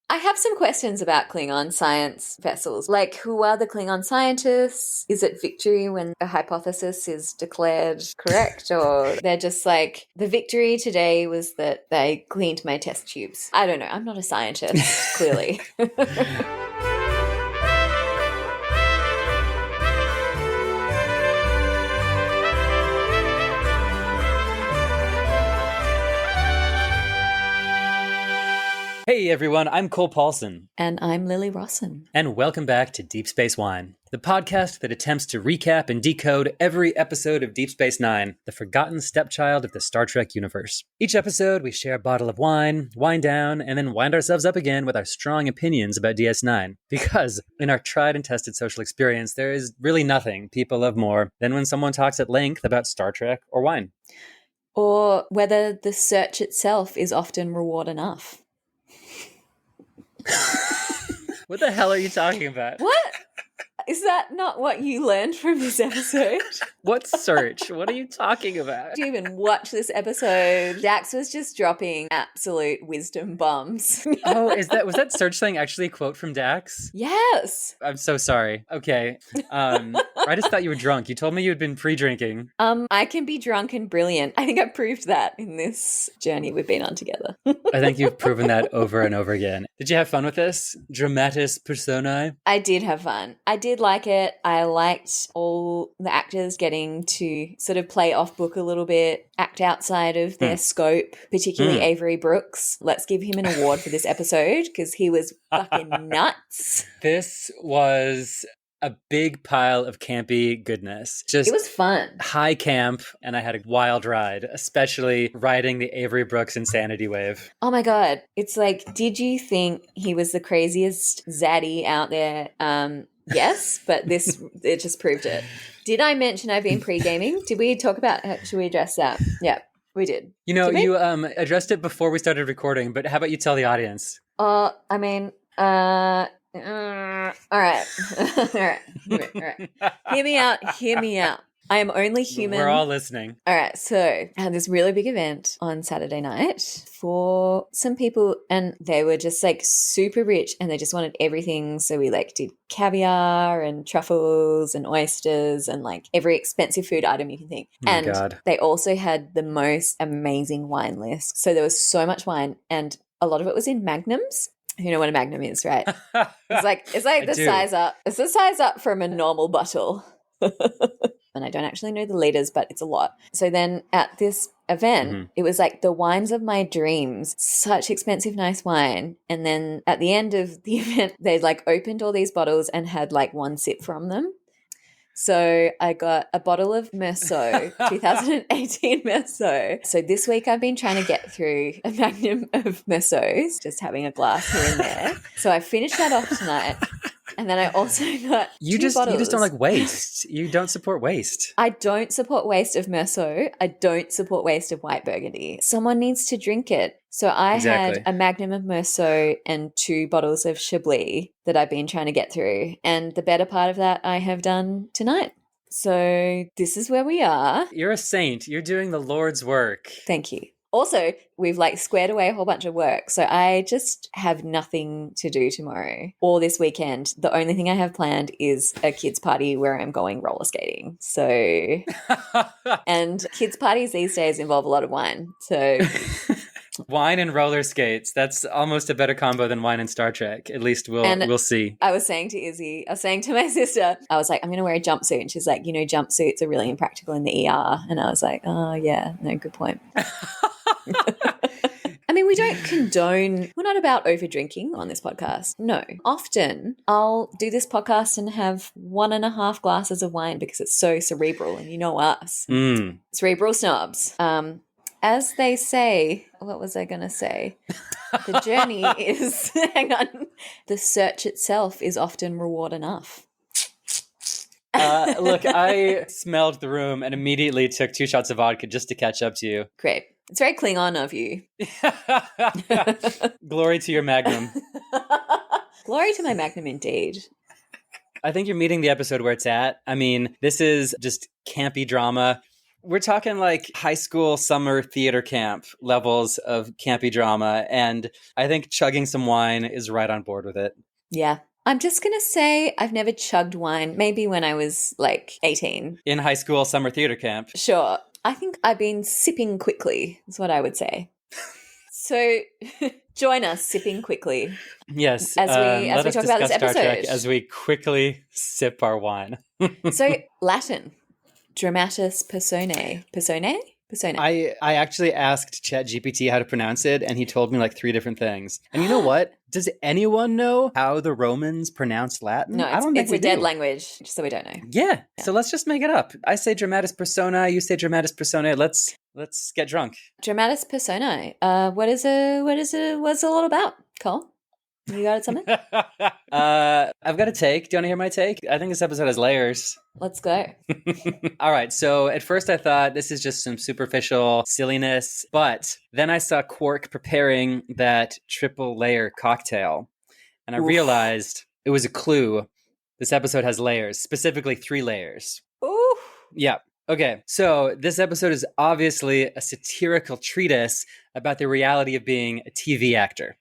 I have some questions about Klingon science vessels. Like, who are the Klingon scientists? Is it victory when a hypothesis is declared correct? Or they're just like, the victory today was that they cleaned my test tubes. I don't know. I'm not a scientist, clearly. Hey everyone, I'm Cole Paulson. And I'm Lily Rosson. And welcome back to Deep Space Wine, the podcast that attempts to recap and decode every episode of Deep Space Nine, the forgotten stepchild of the Star Trek universe. Each episode, we share a bottle of wine, wind down, and then wind ourselves up again with our strong opinions about DS9. Because in our tried and tested social experience, there is really nothing people love more than when someone talks at length about Star Trek or wine. Or whether the search itself is often reward enough. What the hell are you talking about? What? Is that not what you learned from this episode? What search? What are you talking about? Did you even watch this episode? Dax was just dropping absolute wisdom bombs. Oh, was that search thing actually a quote from Dax? Yes. I'm so sorry. Okay. I just thought you were drunk. You told me you had been pre-drinking. I can be drunk and brilliant. I think I proved that in this journey we've been on together. I think you've proven that over and over again. Did you have fun with this? DRAMATIS PERSONAe? I did have fun. I did like it. I liked all the actors getting to sort of play off book a little bit, act outside of their scope, particularly Avery Brooks. Let's give him an award for this episode because he was fucking nuts. This was a big pile of campy goodness. Just it was fun. High camp, and I had a wild ride, especially riding the Avery Brooks insanity wave. Oh my God. It's like, did you think he was the craziest zaddy out there? Yes, but it just proved it. Did I mention I've been pre-gaming? Did we talk about, should we address that? Yeah, we did. You know, you addressed it before we started recording, but how about you tell the audience? I mean, all right. All right. Hear me out. I am only human. We're all listening. All right. So I had this really big event on Saturday night for some people, and they were just like super rich and they just wanted everything. So we like did caviar and truffles and oysters and like every expensive food item you can think. Oh my and God. They also had the most amazing wine list. So there was so much wine and a lot of it was in magnums. You know what a magnum is, right? It's like the size up. It's the size up from a normal bottle. And I don't actually know the liters, but it's a lot. So then at this event, it was like the wines of my dreams, such expensive, nice wine. And then at the end of the event, they like opened all these bottles and had like one sip from them. So I got a bottle of Merceau, 2018 Merceau. So this week I've been trying to get through a magnum of Merceaus, just having a glass here and there. So I finished that off tonight. And then I also got you just don't like waste. You don't support waste. I don't support waste of Merceau. I don't support waste of white Burgundy. Someone needs to drink it. So I had a magnum of Merceau and 2 bottles of Chablis that I've been trying to get through. And the better part of that I have done tonight. So this is where we are. You're a saint. You're doing the Lord's work. Thank you. Also, we've like squared away a whole bunch of work. So I just have nothing to do tomorrow or this weekend. The only thing I have planned is a kids' party where I'm going roller skating. So, and kids' parties these days involve a lot of wine. So wine and roller skates. That's almost a better combo than wine and Star Trek. At least we'll see. I was saying to my sister, I was like, I'm going to wear a jumpsuit. And she's like, you know, jumpsuits are really impractical in the ER. And I was like, oh yeah, no, good point. I mean, we don't condone, we're not about over drinking on this podcast. No. Often I'll do this podcast and have 1.5 glasses of wine because it's so cerebral and you know us. Cerebral snobs. As they say, what was I going to say? The journey is, hang on, the search itself is often reward enough. Look, I smelled the room and immediately took 2 shots of vodka just to catch up to you. Great. It's very Klingon of you. Glory to your magnum. Glory to my magnum indeed. I think you're meeting the episode where it's at. I mean, this is just campy drama We're talking like high school summer theater camp levels of campy drama, and I think chugging some wine is right on board with it. Yeah. I'm just going to say I've never chugged wine, maybe when I was like 18. In high school summer theater camp. Sure. I think I've been sipping quickly, is what I would say. So join us sipping quickly. Yes. As we talk about this Star episode. Trek as we quickly sip our wine. So Latin, dramatis personae. Personae? Personae. I actually asked ChatGPT how to pronounce it, and he told me like 3 different things. And you know what? Does anyone know how the Romans pronounced Latin? No, I don't think it's we a dead do. language, just so we don't know. Yeah, so let's just make it up. I say dramatis personae, you say dramatis personae. Let's get drunk. Dramatis personae. What's it all about, Cole? You got something? I've got a take. Do you want to hear my take? I think this episode has layers. Let's go. All right. So at first I thought this is just some superficial silliness, but then I saw Quark preparing that triple layer cocktail, and I realized it was a clue. This episode has layers, specifically 3 layers. Ooh. Yeah. Okay, so this episode is obviously a satirical treatise about the reality of being a TV actor.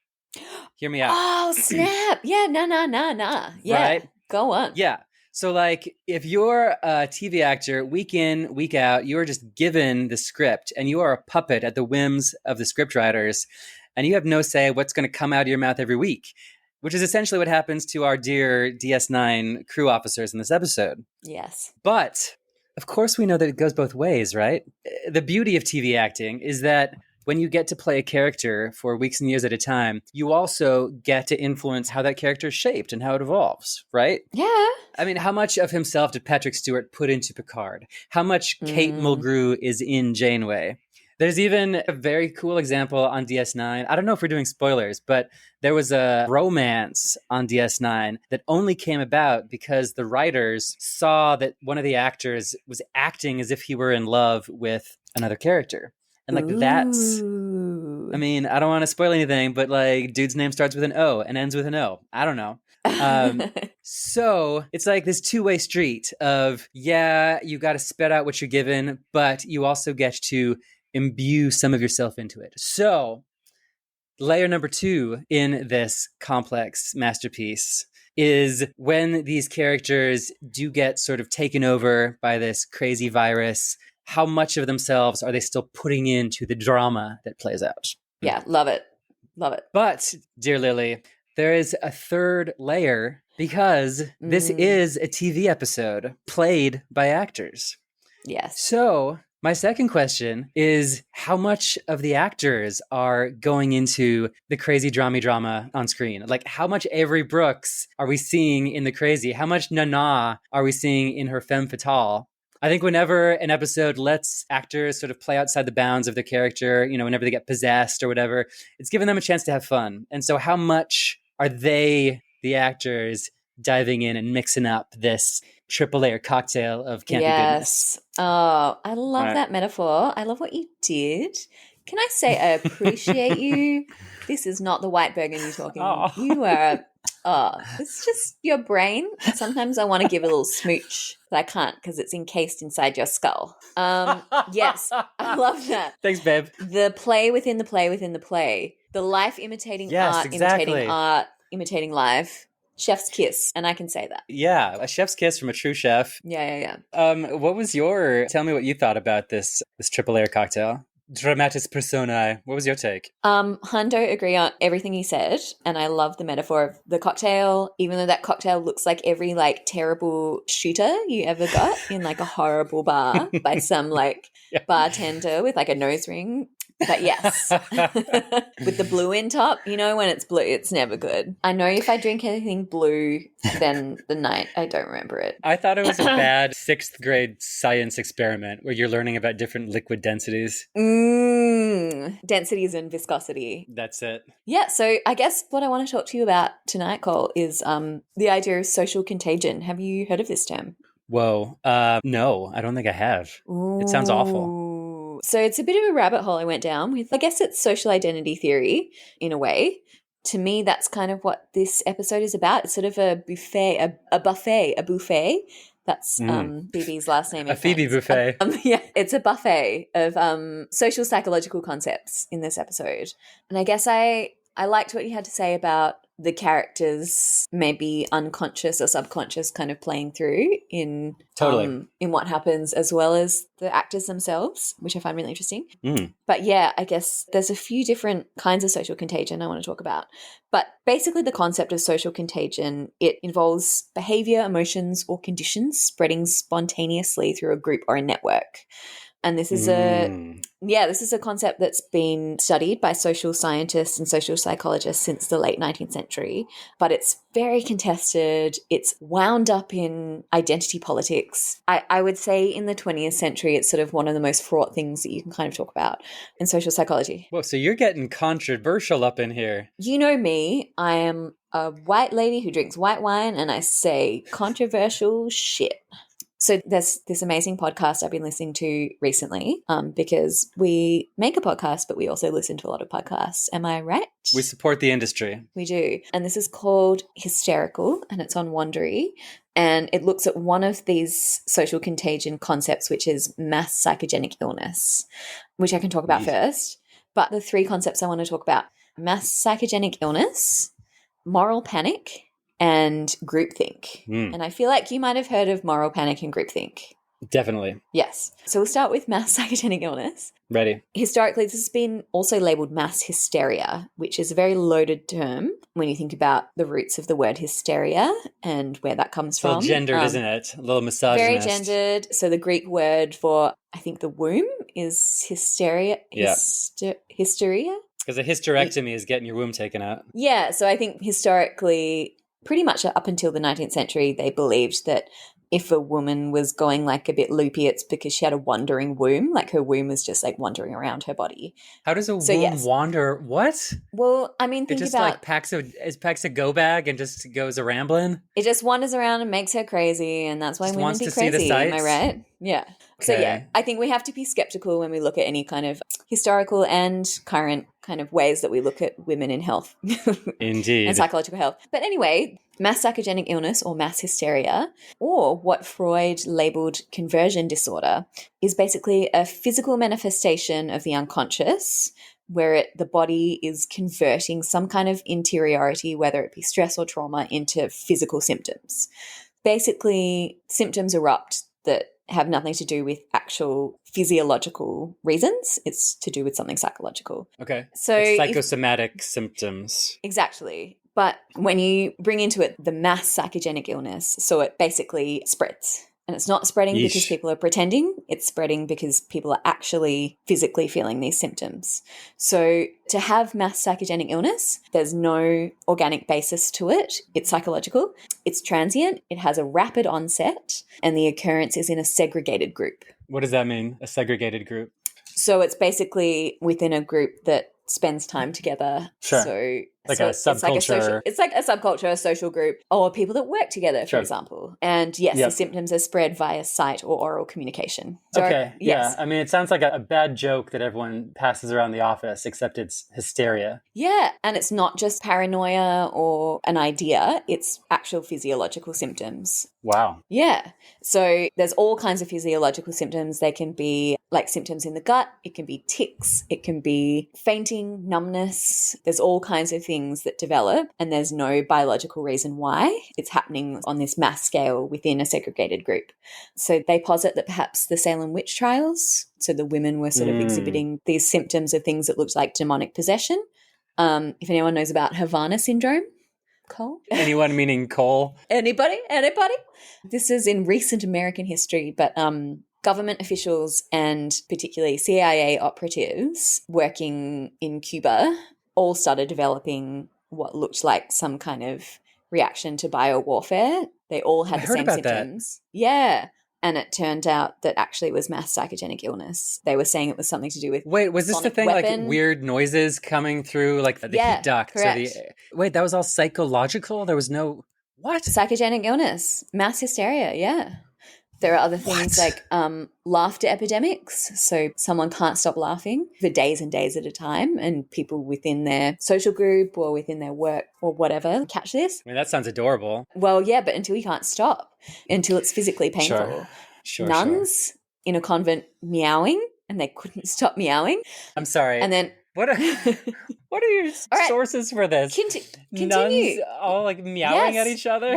Hear me out. Oh, snap. Yeah, nah. Yeah, Right? Go on. Yeah. So, like, if you're a TV actor, week in, week out, you're just given the script and you are a puppet at the whims of the script writers, and you have no say what's going to come out of your mouth every week, which is essentially what happens to our dear DS9 crew officers in this episode. Yes. But, of course, we know that it goes both ways, right? The beauty of TV acting is that when you get to play a character for weeks and years at a time, you also get to influence how that character is shaped and how it evolves, right? Yeah. I mean, how much of himself did Patrick Stewart put into Picard? How much Kate Mulgrew is in Janeway? There's even a very cool example on DS9. I don't know if we're doing spoilers, but there was a romance on DS9 that only came about because the writers saw that one of the actors was acting as if he were in love with another character. And like that's, I mean, I don't want to spoil anything, but like dude's name starts with an O and ends with an O. I don't know. So it's like this 2-way street of, yeah, you got to spit out what you're given, but you also get to imbue some of yourself into it. So layer number 2 in this complex masterpiece is when these characters do get sort of taken over by this crazy virus. How much of themselves are they still putting into the drama that plays out? Yeah, love it. Love it. But, dear Lily, there is a 3rd layer because this is a TV episode played by actors. Yes. So, my second question is how much of the actors are going into the crazy drama on screen? Like, how much Avery Brooks are we seeing in the crazy? How much Nana are we seeing in her femme fatale? I think whenever an episode lets actors sort of play outside the bounds of their character, you know, whenever they get possessed or whatever, it's giving them a chance to have fun. And so how much are they, the actors, diving in and mixing up this triple layer cocktail of campy goodness? Oh, I love that metaphor. I love what you did. Can I say I appreciate you? This is not the white Bergen you're talking. You are it's just your brain. Sometimes I want to give a little smooch, but I can't because it's encased inside your skull. Yes, I love that. Thanks, babe. The play within the play within the play. The life imitating art, imitating art, imitating life. Chef's kiss, and I can say that. Yeah, a chef's kiss from a true chef. Yeah. What was tell me what you thought about this triple layer cocktail? Dramatis personae. What was your take? Hundo agree on everything he said, and I love the metaphor of the cocktail, even though that cocktail looks like every like terrible shooter you ever got in like a horrible bar by some like bartender with like a nose ring. But yes, with the blue in top, you know, when it's blue, it's never good. I know if I drink anything blue, then the night I don't remember it. I thought it was a bad 6th grade science experiment where you're learning about different liquid densities. Densities and viscosity. That's it. Yeah, so I guess what I want to talk to you about tonight, Cole, is the idea of social contagion. Have you heard of this term? Whoa. No, I don't think I have. It sounds awful. So it's a bit of a rabbit hole I went down with. I guess it's social identity theory in a way. To me, that's kind of what this episode is about. It's sort of a buffet That's Phoebe's last name. A Phoebe buffet. Yeah, it's a buffet of social psychological concepts in this episode. And I guess I liked what you had to say about the characters maybe unconscious or subconscious kind of playing through in what happens, as well as the actors themselves, which I find really interesting. But yeah, I guess there's a few different kinds of social contagion I want to talk about. But basically the concept of social contagion, it involves behavior, emotions, or conditions spreading spontaneously through a group or a network. And this is this is a concept that's been studied by social scientists and social psychologists since the late 19th century, but it's very contested. It's wound up in identity politics. I would say in the 20th century, it's sort of one of the most fraught things that you can kind of talk about in social psychology. Whoa, so you're getting controversial up in here. You know me, I am a white lady who drinks white wine and I say controversial shit. So there's this amazing podcast I've been listening to recently because we make a podcast, but we also listen to a lot of podcasts. Am I right? We support the industry. We do. And this is called Hysterical, and it's on Wondery. And it looks at one of these social contagion concepts, which is mass psychogenic illness, which I can talk about first. But the three concepts I want to talk about: mass psychogenic illness, moral panic, and groupthink. And I feel like you might have heard of moral panic and groupthink. Definitely. Yes. So we'll start with mass psychogenic illness. Ready. Historically, this has been also labelled mass hysteria, which is a very loaded term when you think about the roots of the word hysteria and where that comes from. A little gendered, isn't it? A little misogynist. Very gendered. So the Greek word for, I think, the womb is hysteria. Yeah. Hysteria? Because a hysterectomy is getting your womb taken out. Yeah. So I think historically, pretty much up until the 19th century, they believed that if a woman was going like a bit loopy, it's because she had a wandering womb, like her womb was just like wandering around her body. How does a womb wander? What? Well, I mean, think it just about... like packs a go bag and just goes a rambling? It just wanders around and makes her crazy, and that's why just women wants be to crazy. See the sights? Am I right? Yeah. Okay. So yeah, I think we have to be skeptical when we look at any kind of historical and current kind of ways that we look at women in health. Indeed. And psychological health. But anyway, mass psychogenic illness or mass hysteria, or what Freud labeled conversion disorder, is basically a physical manifestation of the unconscious where the body is converting some kind of interiority, whether it be stress or trauma, into physical symptoms. Basically, symptoms erupt that have nothing to do with actual physiological reasons. It's to do with something psychological. Okay. So it's psychosomatic symptoms. Exactly. But when you bring into it the mass psychogenic illness, so it basically spreads. And it's not spreading because people are pretending. It's spreading because people are actually physically feeling these symptoms. So to have mass psychogenic illness, there's no organic basis to it. It's psychological. It's transient. It has a rapid onset. And the occurrence is in a segregated group. What does that mean, a segregated group? So it's basically within a group that spends time together. Sure. So like a subculture. It's like a subculture, a social group, or people that work together, for example. And yes, the symptoms are spread via sight or oral communication. So, okay, yeah. I mean, it sounds like a bad joke that everyone passes around the office, except it's hysteria. Yeah, and it's not just paranoia or an idea. It's actual physiological symptoms. Wow. Yeah. So there's all kinds of physiological symptoms. They can be like symptoms in the gut. It can be tics. It can be fainting, numbness. There's all kinds of things that develop, and there's no biological reason why. It's happening on this mass scale within a segregated group. So they posit that perhaps the Salem witch trials, so the women were sort of exhibiting these symptoms of things that looked like demonic possession. If anyone knows about Havana syndrome, Cole? Anyone meaning Cole? Anybody? This is in recent American history, but government officials and particularly CIA operatives working in Cuba all started developing what looked like some kind of reaction to biowarfare. They all had the same symptoms. That. Yeah. And it turned out that actually it was mass psychogenic illness. They were saying it was something to do with Wait, was this the thing, weapon? Like weird noises coming through, like the heat ducts? Correct. Wait, that was all psychological? There was no... What? Psychogenic illness. Mass hysteria, yeah. There are other things like laughter epidemics. So someone can't stop laughing for days and days at a time, and people within their social group or within their work or whatever catch this. I mean, that sounds adorable. Well, yeah, but until you can't stop, until it's physically painful. Sure. Nuns in a convent meowing, and they couldn't stop meowing. I'm sorry. And then what are your sources for this? Continue. Nuns all like meowing at each other?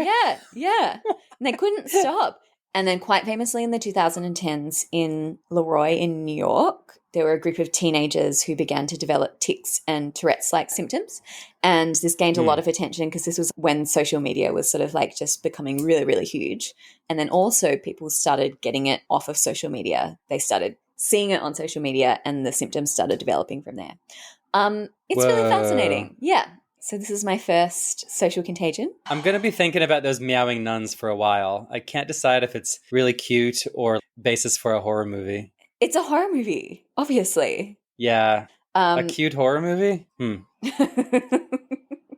Yeah. And they couldn't stop. And then quite famously in the 2010s in Leroy in New York, there were a group of teenagers who began to develop tics and Tourette's-like symptoms. And this gained a lot of attention because this was when social media was sort of like just becoming really, really huge. And then also people started getting it off of social media. They started seeing it on social media and the symptoms started developing from there. It's really fascinating. Yeah. So this is my first social contagion. I'm going to be thinking about those meowing nuns for a while. I can't decide if it's really cute or basis for a horror movie. It's a horror movie, obviously. Yeah. A cute horror movie?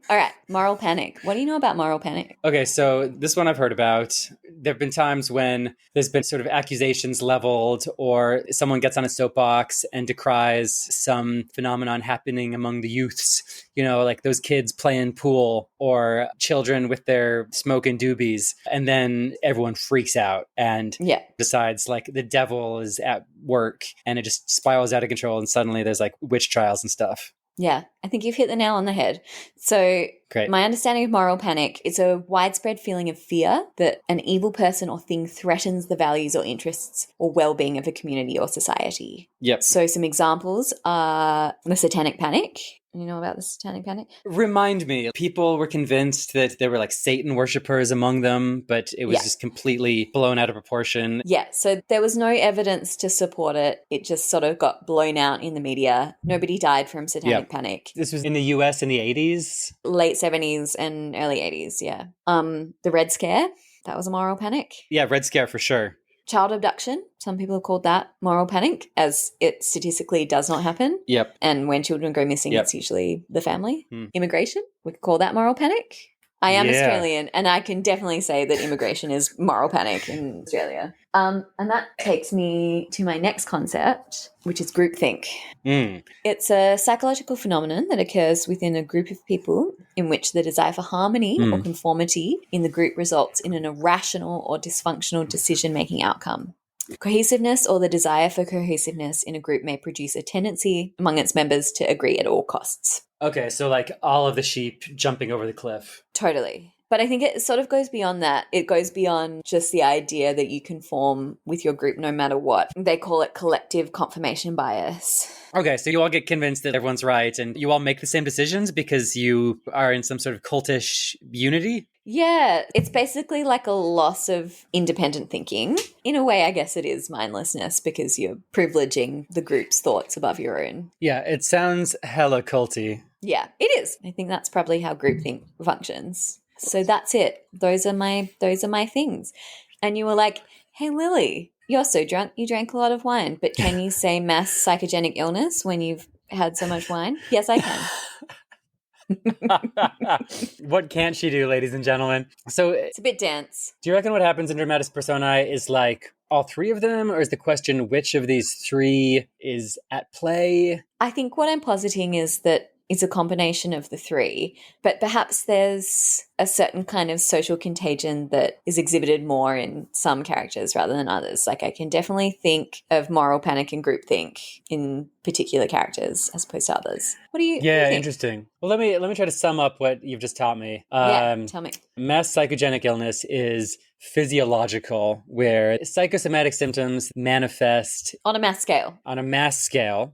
All right, moral panic. What do you know about moral panic? Okay, so this one I've heard about. There have been times when there's been sort of accusations leveled or someone gets on a soapbox and decries some phenomenon happening among the youths, you know, like those kids playing pool or children with their smoking doobies. And then everyone freaks out and decides like the devil is at work and it just spirals out of control. And suddenly there's like witch trials and stuff. Yeah, I think you've hit the nail on the head. So Great. My understanding of moral panic is a widespread feeling of fear that an evil person or thing threatens the values or interests or well-being of a community or society. Yep. So some examples are the satanic panic. You know about the satanic panic? Remind me, people were convinced that there were like Satan worshippers among them, but it was just completely blown out of proportion. Yeah, so there was no evidence to support it. It just sort of got blown out in the media. Nobody died from satanic panic. This was in the US in the 80s? Late 70s and early 80s, yeah. The Red Scare, that was a moral panic. Yeah, Red Scare for sure. Child abduction, some people have called that moral panic, as it statistically does not happen. Yep. And when children go missing, it's usually the family. Immigration, we could call that moral panic. I am Australian, and I can definitely say that immigration is moral panic in Australia. And that takes me to my next concept, which is groupthink. It's a psychological phenomenon that occurs within a group of people in which the desire for harmony or conformity in the group results in an irrational or dysfunctional decision-making outcome. Cohesiveness or the desire for cohesiveness in a group may produce a tendency among its members to agree at all costs. Okay, so like all of the sheep jumping over the cliff. Totally. But I think it sort of goes beyond that. It goes beyond just the idea that you conform with your group no matter what. They call it collective confirmation bias. Okay, so you all get convinced that everyone's right and you all make the same decisions because you are in some sort of cultish unity? Yeah, it's basically like a loss of independent thinking. In a way, I guess it is mindlessness because you're privileging the group's thoughts above your own. Yeah, it sounds hella culty. Yeah, it is. I think that's probably how groupthink functions. So that's it. Those are my things. And you were like, hey, Lily, you're so drunk. You drank a lot of wine. But can you say mass psychogenic illness when you've had so much wine? Yes, I can. What can't she do, ladies and gentlemen? So it's a bit dense. Do you reckon what happens in Dramatis Personae is like all three of them, or is the question which of these three is at play? I think what I'm positing is that it's a combination of the three, but perhaps there's a certain kind of social contagion that is exhibited more in some characters rather than others. Like I can definitely think of moral panic and groupthink in particular characters as opposed to others. What do you think? Interesting. Well, let me try to sum up what you've just taught me. Tell me. Mass psychogenic illness is physiological, where psychosomatic symptoms manifest on a mass scale,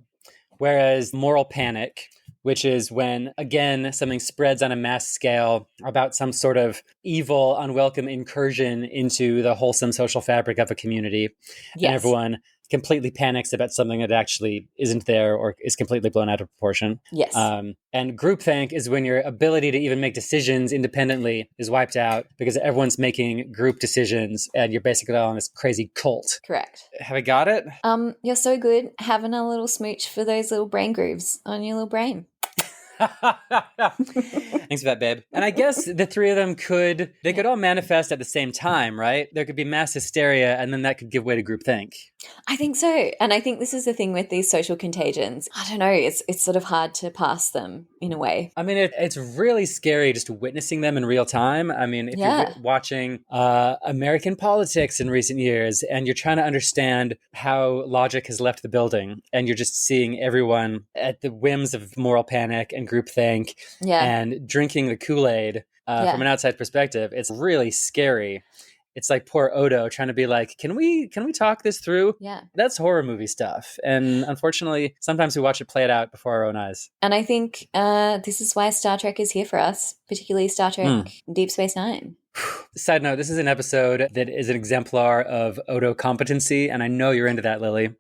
whereas moral panic, which is when, again, something spreads on a mass scale about some sort of evil, unwelcome incursion into the wholesome social fabric of a community. Yes. And everyone completely panics about something that actually isn't there or is completely blown out of proportion. Yes. And groupthink is when your ability to even make decisions independently is wiped out because everyone's making group decisions and you're basically all in this crazy cult. Correct. Have I got it? You're so good having a little smooch for those little brain grooves on your little brain. Thanks for that, babe. And I guess the three of them could all manifest at the same time, right? There could be mass hysteria, and then that could give way to groupthink. I think so. And I think this is the thing with these social contagions. I don't know. It's sort of hard to pass them in a way. I mean, it's really scary just witnessing them in real time. I mean, if you're watching American politics in recent years and you're trying to understand how logic has left the building and you're just seeing everyone at the whims of moral panic and groupthink and drinking the Kool-Aid from an outside perspective, it's really scary. It's like poor Odo trying to be like, can we talk this through? Yeah. That's horror movie stuff. And unfortunately, sometimes we watch it play it out before our own eyes. And I think this is why Star Trek is here for us, particularly Star Trek Deep Space Nine. Side note, this is an episode that is an exemplar of Odo competency. And I know you're into that, Lily.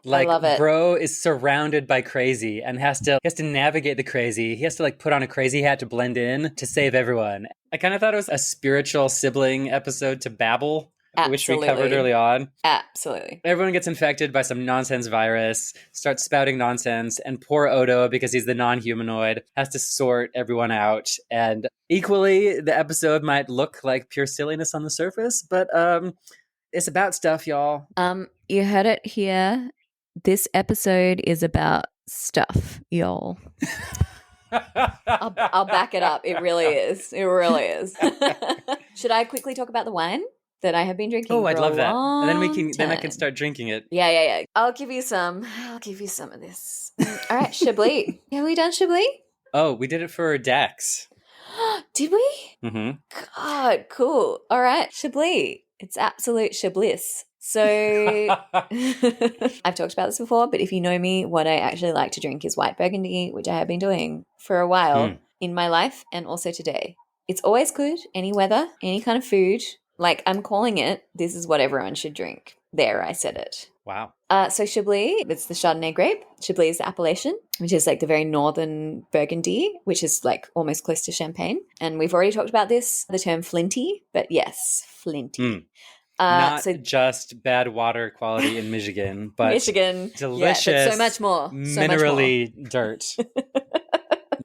Like, I love it. Bro is surrounded by crazy and has to navigate the crazy. He has to like put on a crazy hat to blend in to save everyone. I kind of thought it was a spiritual sibling episode to Babel, which we covered early on. Absolutely. Everyone gets infected by some nonsense virus, starts spouting nonsense, and poor Odo, because he's the non-humanoid, has to sort everyone out. And equally, the episode might look like pure silliness on the surface, but it's about stuff, y'all. You heard it here. This episode is about stuff, y'all. I'll back it up. It really is. It really is. Should I quickly talk about the wine that I have been drinking? Oh, I'd love that. And then I can time? start drinking it. Yeah. I'll give you some of this. All right, Chablis. Have we done Chablis? Oh, we did it for Dax. Did we? Mm-hmm. God, cool. All right, Chablis. It's absolute Chablis. So I've talked about this before, but if you know me, what I actually like to drink is white Burgundy, which I have been doing for a while in my life and also today. It's always good, any weather, any kind of food. Like, I'm calling it, this is what everyone should drink. There, I said it. Wow. So Chablis, it's the Chardonnay grape. Chablis is the appellation, which is like the very northern Burgundy, which is like almost close to Champagne. And we've already talked about this, the term flinty, but yes, flinty. Not just bad water quality in Michigan, but delicious, but so much more. Minerally dirt.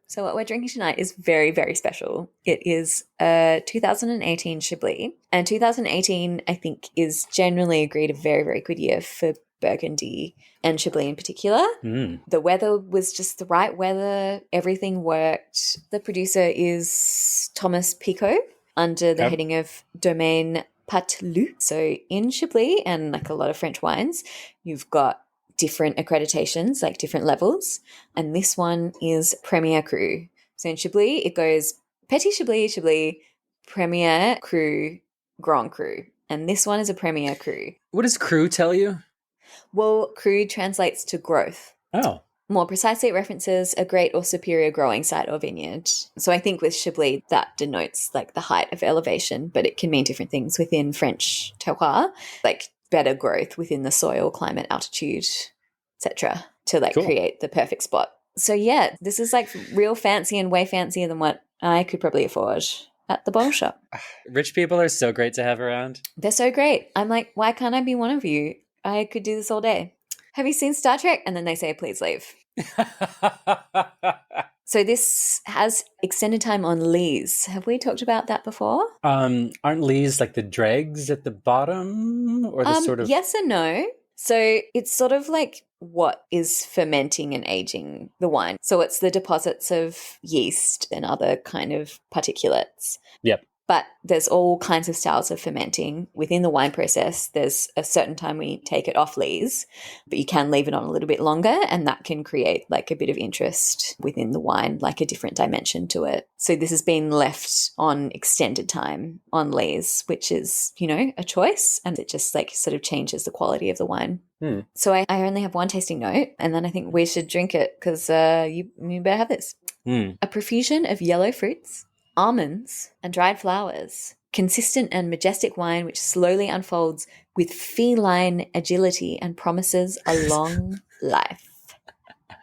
So what we're drinking tonight is very, very special. It is a 2018 Chablis. And 2018, I think, is generally agreed a very, very good year for Burgundy and Chablis in particular. The weather was just the right weather. Everything worked. The producer is Thomas Picot under the heading of Domaine Patelou. So in Chablis and like a lot of French wines, you've got different accreditations, like different levels. And this one is Premier Cru. So in Chablis, it goes Petit Chablis, Chablis, Premier Cru, Grand Cru. And this one is a Premier Cru. What does cru tell you? Well, cru translates to growth. Oh. More precisely, it references a great or superior growing site or vineyard. So I think with Chablis, that denotes like the height of elevation, but it can mean different things within French terroir, like better growth within the soil, climate, altitude, etc., to like create the perfect spot. So yeah, this is like real fancy and way fancier than what I could probably afford at the bottle shop. Rich people are so great to have around. They're so great. I'm like, why can't I be one of you? I could do this all day. Have you seen Star Trek? And then they say, please leave. So this has extended time on lees. Have we talked about that before? Aren't lees like the dregs at the bottom, or the sort of? Yes and no. So it's sort of like what is fermenting and aging the wine. So it's the deposits of yeast and other kind of particulates. Yep. But there's all kinds of styles of fermenting within the wine process. There's a certain time we take it off lees, but you can leave it on a little bit longer, and that can create like a bit of interest within the wine, like a different dimension to it. So this has been left on extended time on lees, which is, you know, a choice, and it just like sort of changes the quality of the wine. So I only have one tasting note, and then I think we should drink it because you better have this. A profusion of yellow fruits, almonds and dried flowers, consistent and majestic wine which slowly unfolds with feline agility and promises a long life.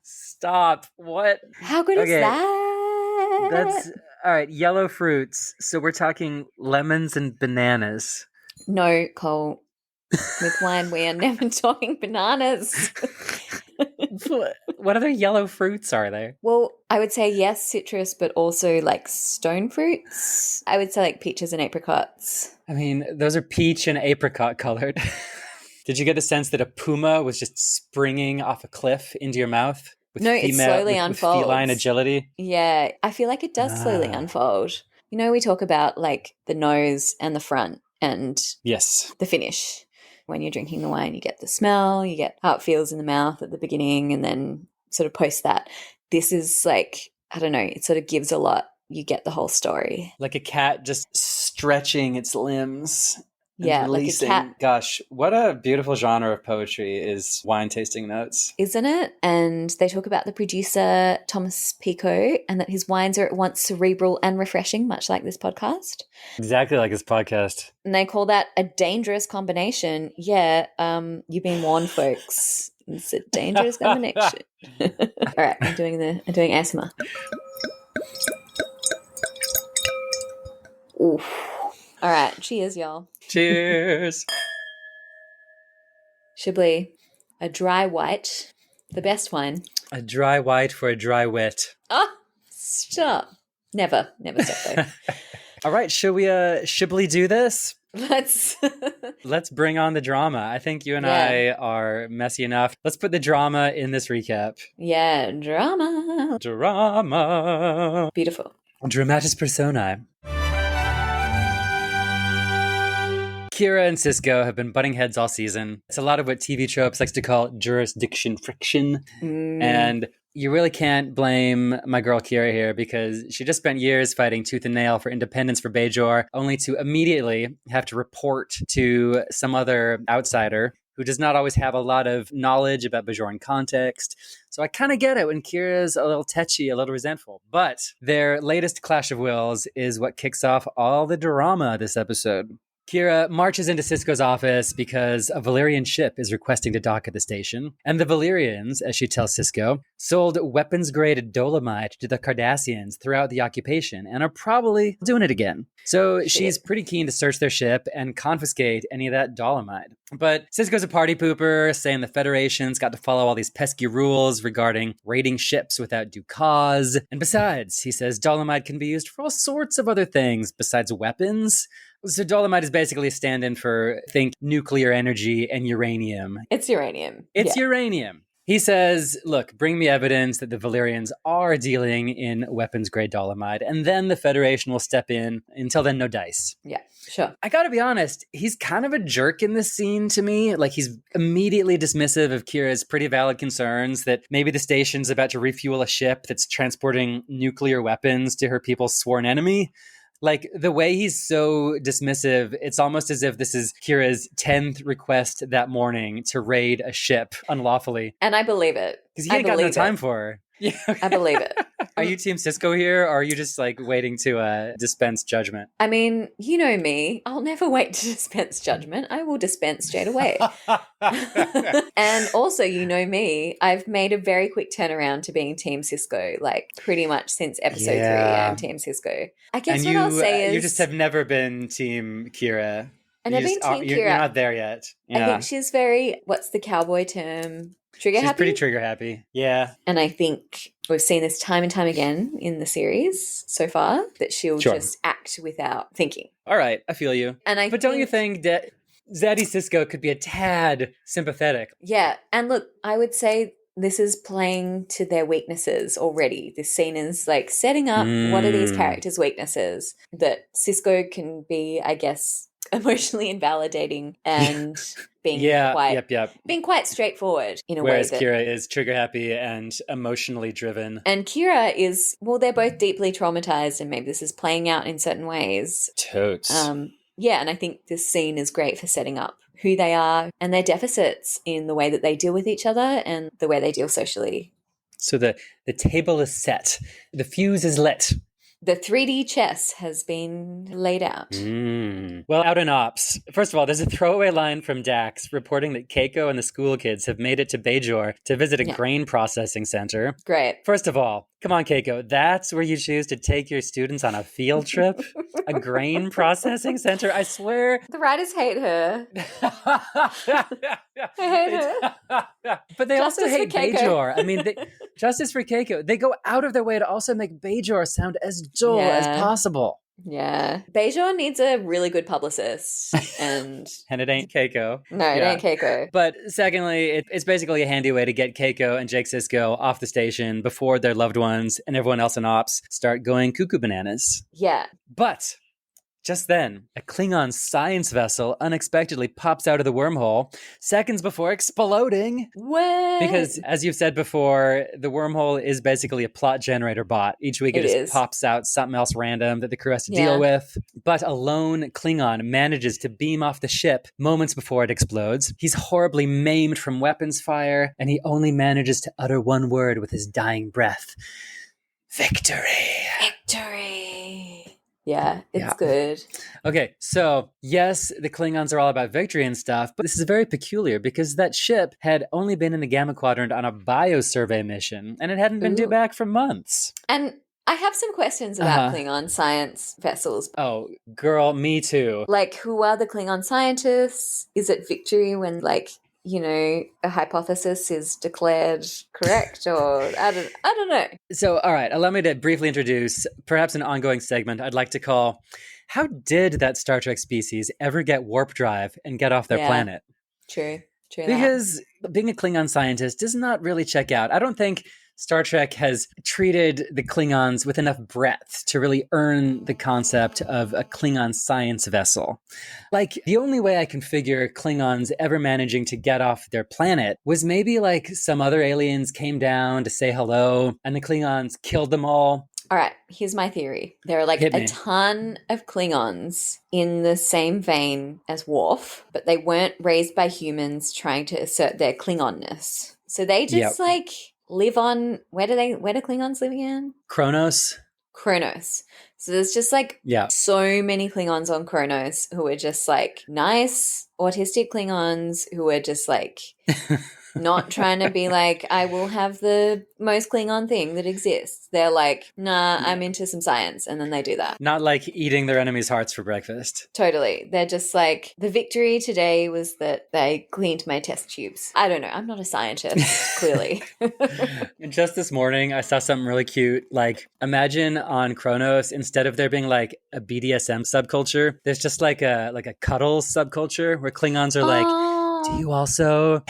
Stop. What? How good is that? That's all right. Yellow fruits. So we're talking lemons and bananas. No, Cole. With wine, we are never talking bananas. what other yellow fruits are there? Well, I would say yes, citrus, but also like stone fruits. I would say like peaches and apricots. I mean, those are peach and apricot colored. Did you get a sense that a puma was just springing off a cliff into your mouth? No, it slowly unfolds. With feline agility? Yeah, I feel like it does slowly unfold. You know, we talk about like the nose and the front and yes, the finish. When you're drinking the wine, you get the smell, you get how it feels in the mouth at the beginning, and then sort of post that. This is like, I don't know, it sort of gives a lot. You get the whole story. Like a cat just stretching its limbs. Yeah, releasing. Like a cat. Gosh, what a beautiful genre of poetry is wine tasting notes. Isn't it? And they talk about the producer, Thomas Pico, and that his wines are at once cerebral and refreshing, much like this podcast. Exactly like this podcast. And they call that a dangerous combination. Yeah, you've been warned, folks. It's a dangerous combination. All right, I'm doing ASMR. Oof. All right, cheers, y'all. Cheers. Chablis, a dry white, the best wine. A dry white for a dry wit. Oh, stop. Never stop though. All right, should we Chablis do this? Let's bring on the drama. I think you and I are messy enough. Let's put the drama in this recap. Yeah, drama. Beautiful. Dramatis personae. Kira and Sisko have been butting heads all season. It's a lot of what TV tropes likes to call jurisdiction friction. And you really can't blame my girl Kira here because she just spent years fighting tooth and nail for independence for Bajor, only to immediately have to report to some other outsider who does not always have a lot of knowledge about Bajoran context. So I kind of get it when Kira's a little tetchy, a little resentful. But their latest clash of wills is what kicks off all the drama this episode. Kira marches into Sisko's office because a Valyrian ship is requesting to dock at the station. And the Valyrians, as she tells Sisko, sold weapons-grade dolomite to the Cardassians throughout the occupation and are probably doing it again. So she's pretty keen to search their ship and confiscate any of that dolomite. But Sisko's a party pooper, saying the Federation's got to follow all these pesky rules regarding raiding ships without due cause. And besides, he says dolomite can be used for all sorts of other things besides weapons. So dolomite is basically a stand-in for, think, nuclear energy and uranium. It's uranium. It's uranium. He says, look, bring me evidence that the Valyrians are dealing in weapons-grade dolomite, and then the Federation will step in. Until then, no dice. Yeah, sure. I gotta be honest, he's kind of a jerk in this scene to me. Like, he's immediately dismissive of Kira's pretty valid concerns that maybe the station's about to refuel a ship that's transporting nuclear weapons to her people's sworn enemy. Like, the way he's so dismissive, it's almost as if this is Kira's 10th request that morning to raid a ship unlawfully. And I believe it. Because he ain't got no time for her. Yeah. I believe it. Are you Team Sisko here, or are you just, like, waiting to dispense judgment? I mean, you know me. I'll never wait to dispense judgment. I will dispense straight away. And also, you know me. I've made a very quick turnaround to being Team Sisko, like, pretty much since episode 3, I'm Team Sisko. I guess what I'll say is... you just have never been Team Kira. I've never been Team Kira. You're not there yet. Yeah. I think she's very... what's the cowboy term? Trigger happy? She's pretty trigger happy. Yeah. And I think we've seen this time and time again in the series so far, that she'll just act without thinking. All right. I feel you. But don't you think that Zaddy Sisko could be a tad sympathetic? Yeah. And look, I would say this is playing to their weaknesses already. This scene is like setting up what are these characters' weaknesses that Sisko can be, I guess, emotionally invalidating and being being quite straightforward in a way. Whereas Kira is trigger happy and emotionally driven. And Kira is, well, they're both deeply traumatized, and maybe this is playing out in certain ways. Totes. Yeah, and I think this scene is great for setting up who they are and their deficits in the way that they deal with each other and the way they deal socially. So the table is set. The fuse is lit. The 3D chess has been laid out. Well, out in ops. First of all, there's a throwaway line from Dax reporting that Keiko and the school kids have made it to Bajor to visit a grain processing center. Great. First of all, come on, Keiko. That's where you choose to take your students on a field trip? A grain processing center? I swear. The writers hate her. I hate her. But they Justice also hate for Keiko. Bajor. I mean, justice for Keiko. They go out of their way to also make Bajor sound as dull as possible. Yeah. Bajor needs a really good publicist. And it ain't Keiko. No, it ain't Keiko. But secondly, it's basically a handy way to get Keiko and Jake Sisko off the station before their loved ones and everyone else in ops start going cuckoo bananas. Yeah. But just then, a Klingon science vessel unexpectedly pops out of the wormhole seconds before exploding. What? Because, as you've said before, the wormhole is basically a plot generator bot. Each week it just pops out something else random that the crew has to deal with. But a lone Klingon manages to beam off the ship moments before it explodes. He's horribly maimed from weapons fire, and he only manages to utter one word with his dying breath. Victory. Victory. Yeah, it's good. Okay, so yes, the Klingons are all about victory and stuff, but this is very peculiar because that ship had only been in the Gamma Quadrant on a biosurvey mission, and it hadn't been due back for months. And I have some questions about Klingon science vessels. Oh, girl, me too. Like, who are the Klingon scientists? Is it victory when, like, you know, a hypothesis is declared correct, or I don't know. So, all right, allow me to briefly introduce perhaps an ongoing segment I'd like to call, how did that Star Trek species ever get warp drive and get off their planet? True. Because being a Klingon scientist does not really check out. I don't think Star Trek has treated the Klingons with enough breadth to really earn the concept of a Klingon science vessel. Like, the only way I can figure Klingons ever managing to get off their planet was maybe like some other aliens came down to say hello and the Klingons killed them all. All right, here's my theory. There are like a ton of Klingons in the same vein as Worf, but they weren't raised by humans trying to assert their Klingonness. So they just like live on, where do Klingons live again? Kronos. So there's just like so many Klingons on Kronos who are just like nice autistic Klingons who are just like not trying to be like, I will have the most Klingon thing that exists. They're like, nah, I'm into some science. And then they do that. Not like eating their enemies' hearts for breakfast. Totally. They're just like, the victory today was that they cleaned my test tubes. I don't know. I'm not a scientist, clearly. And just this morning, I saw something really cute. Like, imagine on Kronos, instead of there being like a BDSM subculture, there's just like a cuddle subculture where Klingons are like, do you also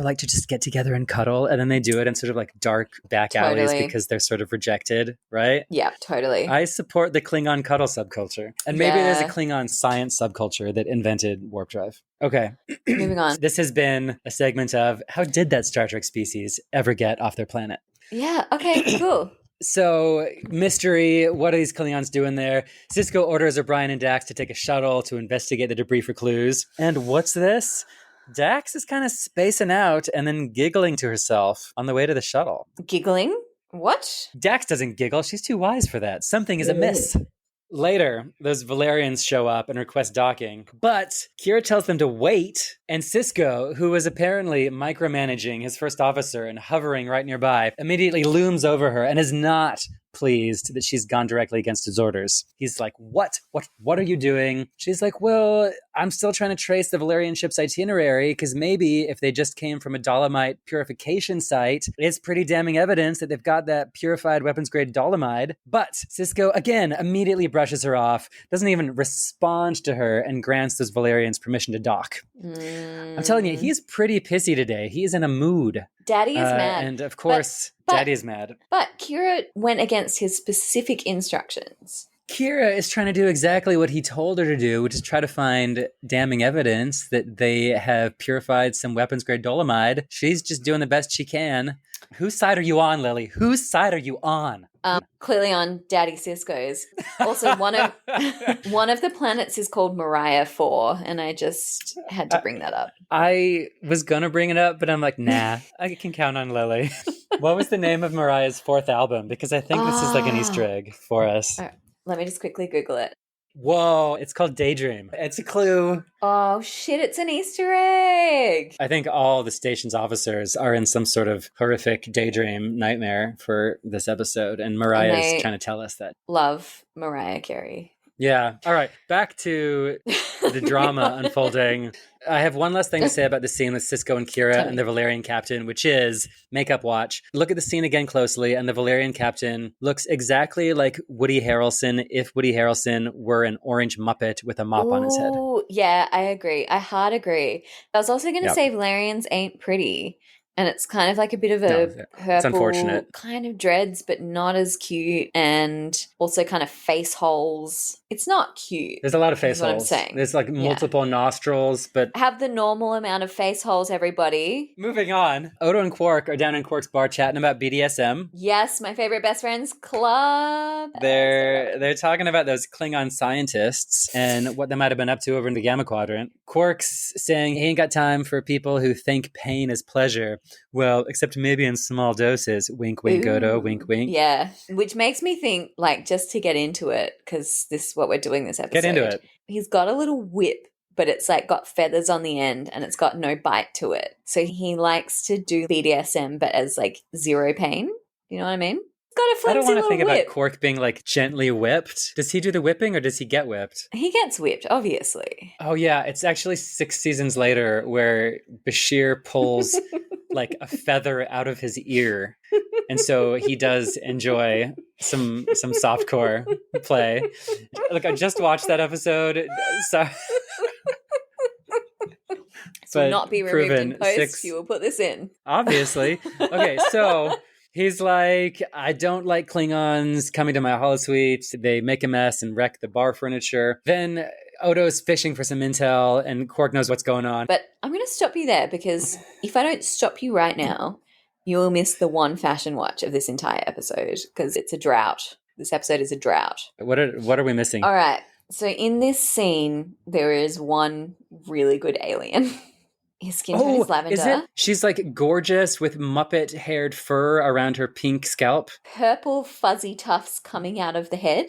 like to just get together and cuddle? And then they do it in sort of like dark back alleys because they're sort of rejected, right? Yeah, totally. I support the Klingon cuddle subculture. And maybe there's a Klingon science subculture that invented warp drive. Okay. Moving on. This has been a segment of how did that Star Trek species ever get off their planet? Yeah, okay, cool. So, mystery, what are these Klingons doing there? Sisko orders O'Brien and Dax to take a shuttle to investigate the debris for clues. And what's this? Dax is kind of spacing out and then giggling to herself on the way to the shuttle. Giggling? What? Dax doesn't giggle. She's too wise for that. Something is amiss. Later, those Valerians show up and request docking, but Kira tells them to wait, and Sisko, who is apparently micromanaging his first officer and hovering right nearby, immediately looms over her and is not pleased that she's gone directly against his orders. He's like, what are you doing? She's like, well, I'm still trying to trace the Valerian ship's itinerary because maybe if they just came from a dolomite purification site, it's pretty damning evidence that they've got that purified weapons-grade dolomite. But Sisko, again, immediately brushes her off, doesn't even respond to her, and grants those Valerians permission to dock. I'm telling you, he's pretty pissy today. He is in a mood. Daddy is mad. And of course, Daddy is mad. But Kira went against his specific instructions. Kira is trying to do exactly what he told her to do, which is try to find damning evidence that they have purified some weapons-grade dolomite. She's just doing the best she can. Whose side are you on, Lily? Whose side are you on? Clearly on Daddy Cisco's. Also, one of the planets is called Mariah 4, and I just had to bring that up. I was going to bring it up, but I'm like, nah, I can count on Lily. What was the name of Mariah's 4th album? Because I think this is like an Easter egg for us. Right, let me just quickly Google it. Whoa, it's called Daydream. It's a clue. Oh, shit, it's an Easter egg. I think all the station's officers are in some sort of horrific daydream nightmare for this episode, and Mariah's trying to tell us that. Love Mariah Carey. Yeah. All right. Back to the drama unfolding. I have one last thing to say about the scene with Cisco and Kira and the Valerian captain, which is makeup watch. Look at the scene again closely, and the Valerian captain looks exactly like Woody Harrelson if Woody Harrelson were an orange Muppet with a mop on his head. Yeah, I agree. I hard agree. I was also going to say Valerians ain't pretty. And it's kind of like a bit of a purple kind of dreads, but not as cute. And also kind of face holes. It's not cute. There's a lot of face holes. What I'm saying. There's like multiple nostrils, but... Have the normal amount of face holes, everybody. Moving on. Odo and Quark are down in Quark's bar chatting about BDSM. Yes, my favorite best friends club. They're talking about those Klingon scientists and what they might have been up to over in the Gamma Quadrant. Quark's saying he ain't got time for people who think pain is pleasure. Well, except maybe in small doses. Wink, wink, Odo, wink, wink. Yeah, which makes me think, like, just to get into it, because this is what we're doing this episode. Get into it. He's got a little whip, but it's like got feathers on the end and it's got no bite to it. So he likes to do BDSM, but as like zero pain. You know what I mean? Got a flimsy I don't want to think whip. about Quark being like gently whipped. Does he do the whipping or does he get whipped? He gets whipped, obviously. Oh yeah, it's actually 6 seasons later where Bashir pulls like a feather out of his ear. And so he does enjoy some softcore play. Look, I just watched that episode. So will not be removed in post. You will put this in. Obviously. Okay, so he's like, I don't like Klingons coming to my holosuite. They make a mess and wreck the bar furniture. Then Odo's fishing for some intel and Quark knows what's going on. But I'm going to stop you there because if I don't stop you right now, you will miss the one fashion watch of this entire episode because it's a drought. This episode is a drought. What are we missing? All right. So in this scene, there is one really good alien. His skin tone is lavender. Is it? She's like gorgeous with Muppet-haired fur around her pink scalp. Purple fuzzy tufts coming out of the head.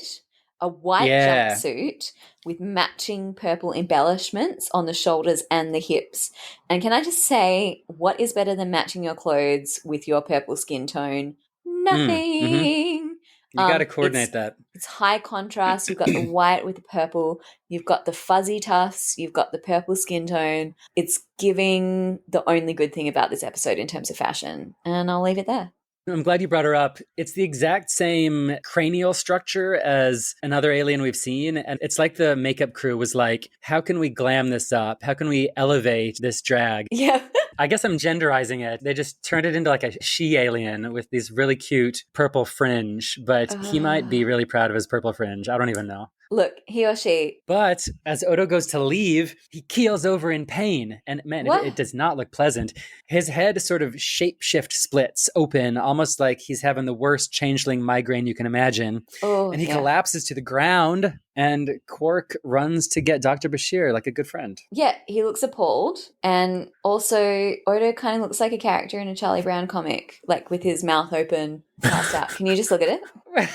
A white jumpsuit with matching purple embellishments on the shoulders and the hips. And can I just say, what is better than matching your clothes with your purple skin tone? Nothing. Mm-hmm. You got to coordinate that. It's high contrast. You've got the white with the purple. You've got the fuzzy tufts. You've got the purple skin tone. It's giving the only good thing about this episode in terms of fashion. And I'll leave it there. I'm glad you brought her up. It's the exact same cranial structure as another alien we've seen. And it's like the makeup crew was like, how can we glam this up? How can we elevate this drag? Yeah. I guess I'm genderizing it. They just turned it into like a she-alien with these really cute purple fringe. But he might be really proud of his purple fringe. I don't even know. Look, he or she. But as Odo goes to leave, he keels over in pain. And man, it does not look pleasant. His head sort of shapeshift splits open, almost like he's having the worst changeling migraine you can imagine. Oh, and he collapses to the ground. And Quark runs to get Dr. Bashir like a good friend. Yeah, he looks appalled. And also, Odo kind of looks like a character in a Charlie Brown comic, like with his mouth open, passed out. Can you just look at it?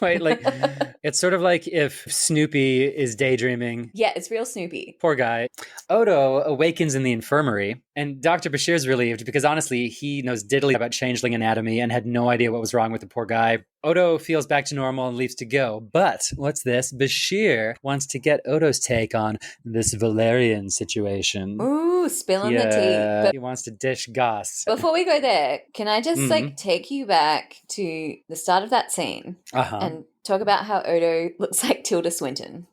Wait, like, it's sort of like if Snoopy is daydreaming. Yeah, it's real Snoopy. Poor guy. Odo awakens in the infirmary, and Dr. Bashir's relieved because honestly, he knows diddly about changeling anatomy and had no idea what was wrong with the poor guy. Odo feels back to normal and leaves to go. But what's this? Bashir wants to get Odo's take on this Valerian situation. Ooh, spilling the tea. But he wants to dish goss. Before we go there, can I just take you back to the start of that scene and talk about how Odo looks like Tilda Swinton?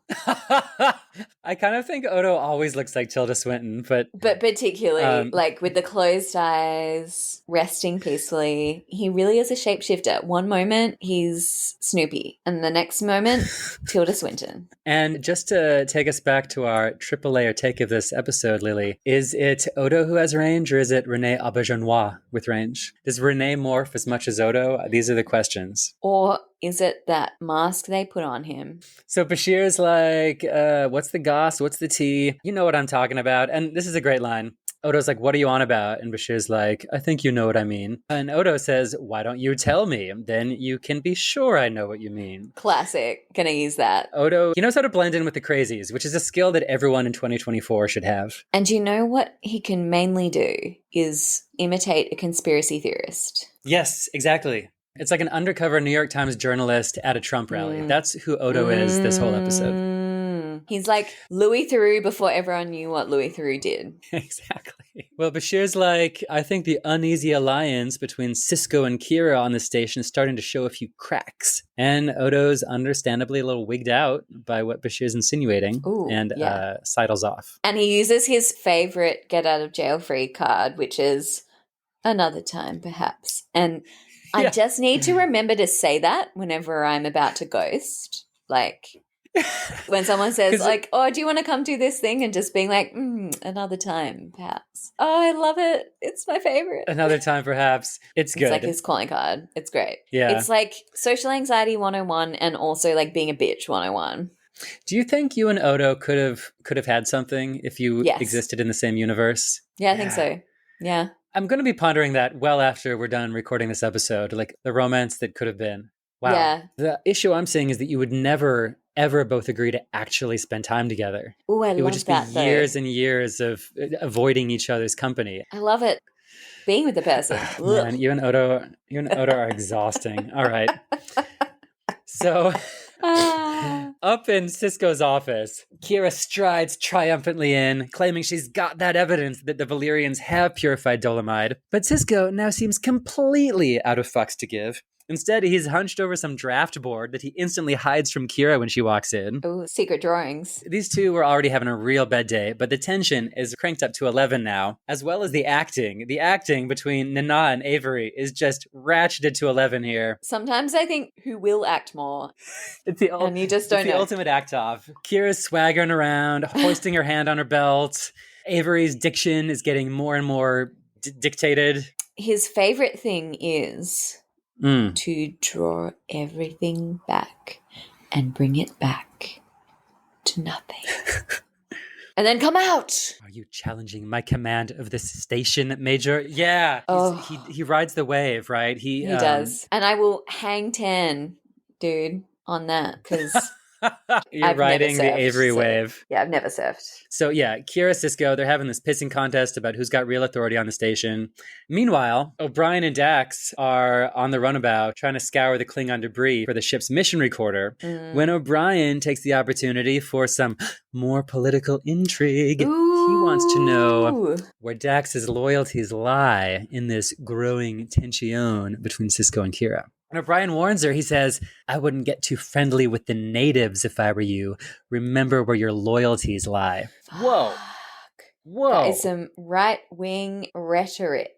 I kind of think Odo always looks like Tilda Swinton, but particularly like with the closed eyes, resting peacefully, he really is a shapeshifter. One moment he's Snoopy, and the next moment Tilda Swinton. And just to take us back to our triple layer take of this episode, Lily, is it Odo who has range, or is it Renee Auberjonois with range? Does Renee morph as much as Odo? These are the questions. Or is it that mask they put on him? So Bashir's like, what's the goss? What's the tea? You know what I'm talking about. And this is a great line. Odo's like, what are you on about? And Bashir's like, I think you know what I mean. And Odo says, why don't you tell me? Then you can be sure I know what you mean. Classic. Gonna use that. Odo, he knows how to blend in with the crazies, which is a skill that everyone in 2024 should have. And you know what he can mainly do is imitate a conspiracy theorist. Yes, exactly. It's like an undercover New York Times journalist at a Trump rally. That's who Odo is this whole episode. He's like Louis Theroux before everyone knew what Louis Theroux did. Exactly. Well, Bashir's like, I think the uneasy alliance between Sisko and Kira on the station is starting to show a few cracks. And Odo's understandably a little wigged out by what Bashir's insinuating sidles off. And he uses his favorite get out of jail free card, which is another time, perhaps. And I just need to remember to say that whenever I'm about to ghost. Like when someone says like, oh, do you want to come do this thing? And just being like, another time, perhaps. Oh, I love it. It's my favorite. Another time, perhaps. It's good. It's like his calling card. It's great. Yeah. It's like social anxiety 101 and also like being a bitch 101. Do you think you and Odo could have had something if you existed in the same universe? Yeah, I think so. Yeah. I'm going to be pondering that well after we're done recording this episode, like the romance that could have been. Wow. Yeah. The issue I'm seeing is that you would never, ever both agree to actually spend time together. Ooh, I love that. It would just be years and years of avoiding each other's company. I love it. Being with the person. Man, you and Odo are exhausting. All right. So up in Sisko's office, Kira strides triumphantly in, claiming she's got that evidence that the Valyrians have purified Dolomide. But Sisko now seems completely out of fucks to give. Instead, he's hunched over some draft board that he instantly hides from Kira when she walks in. Oh, secret drawings. These two were already having a real bad day, but the tension is cranked up to 11 now, as well as the acting. The acting between Nana and Avery is just ratcheted to 11 here. Sometimes I think who will act more, and you just don't know. It's the ultimate act off. Kira's swaggering around, hoisting her hand on her belt. Avery's diction is getting more and more dictated. His favorite thing is to draw everything back and bring it back to nothing. And then come out. Are you challenging my command of this station, Major? Yeah. He rides the wave, right? He does. And I will hang 10, dude, on that because You're riding the Avery wave. Yeah, I've never surfed. So yeah, Kira, Sisko, they're having this pissing contest about who's got real authority on the station. Meanwhile, O'Brien and Dax are on the runabout trying to scour the Klingon debris for the ship's mission recorder when O'Brien takes the opportunity for some more political intrigue. Ooh. He wants to know where Dax's loyalties lie in this growing tension between Sisko and Kira. And O'Brien warns her, he says, I wouldn't get too friendly with the natives if I were you. Remember where your loyalties lie. Whoa. That is some right-wing rhetoric.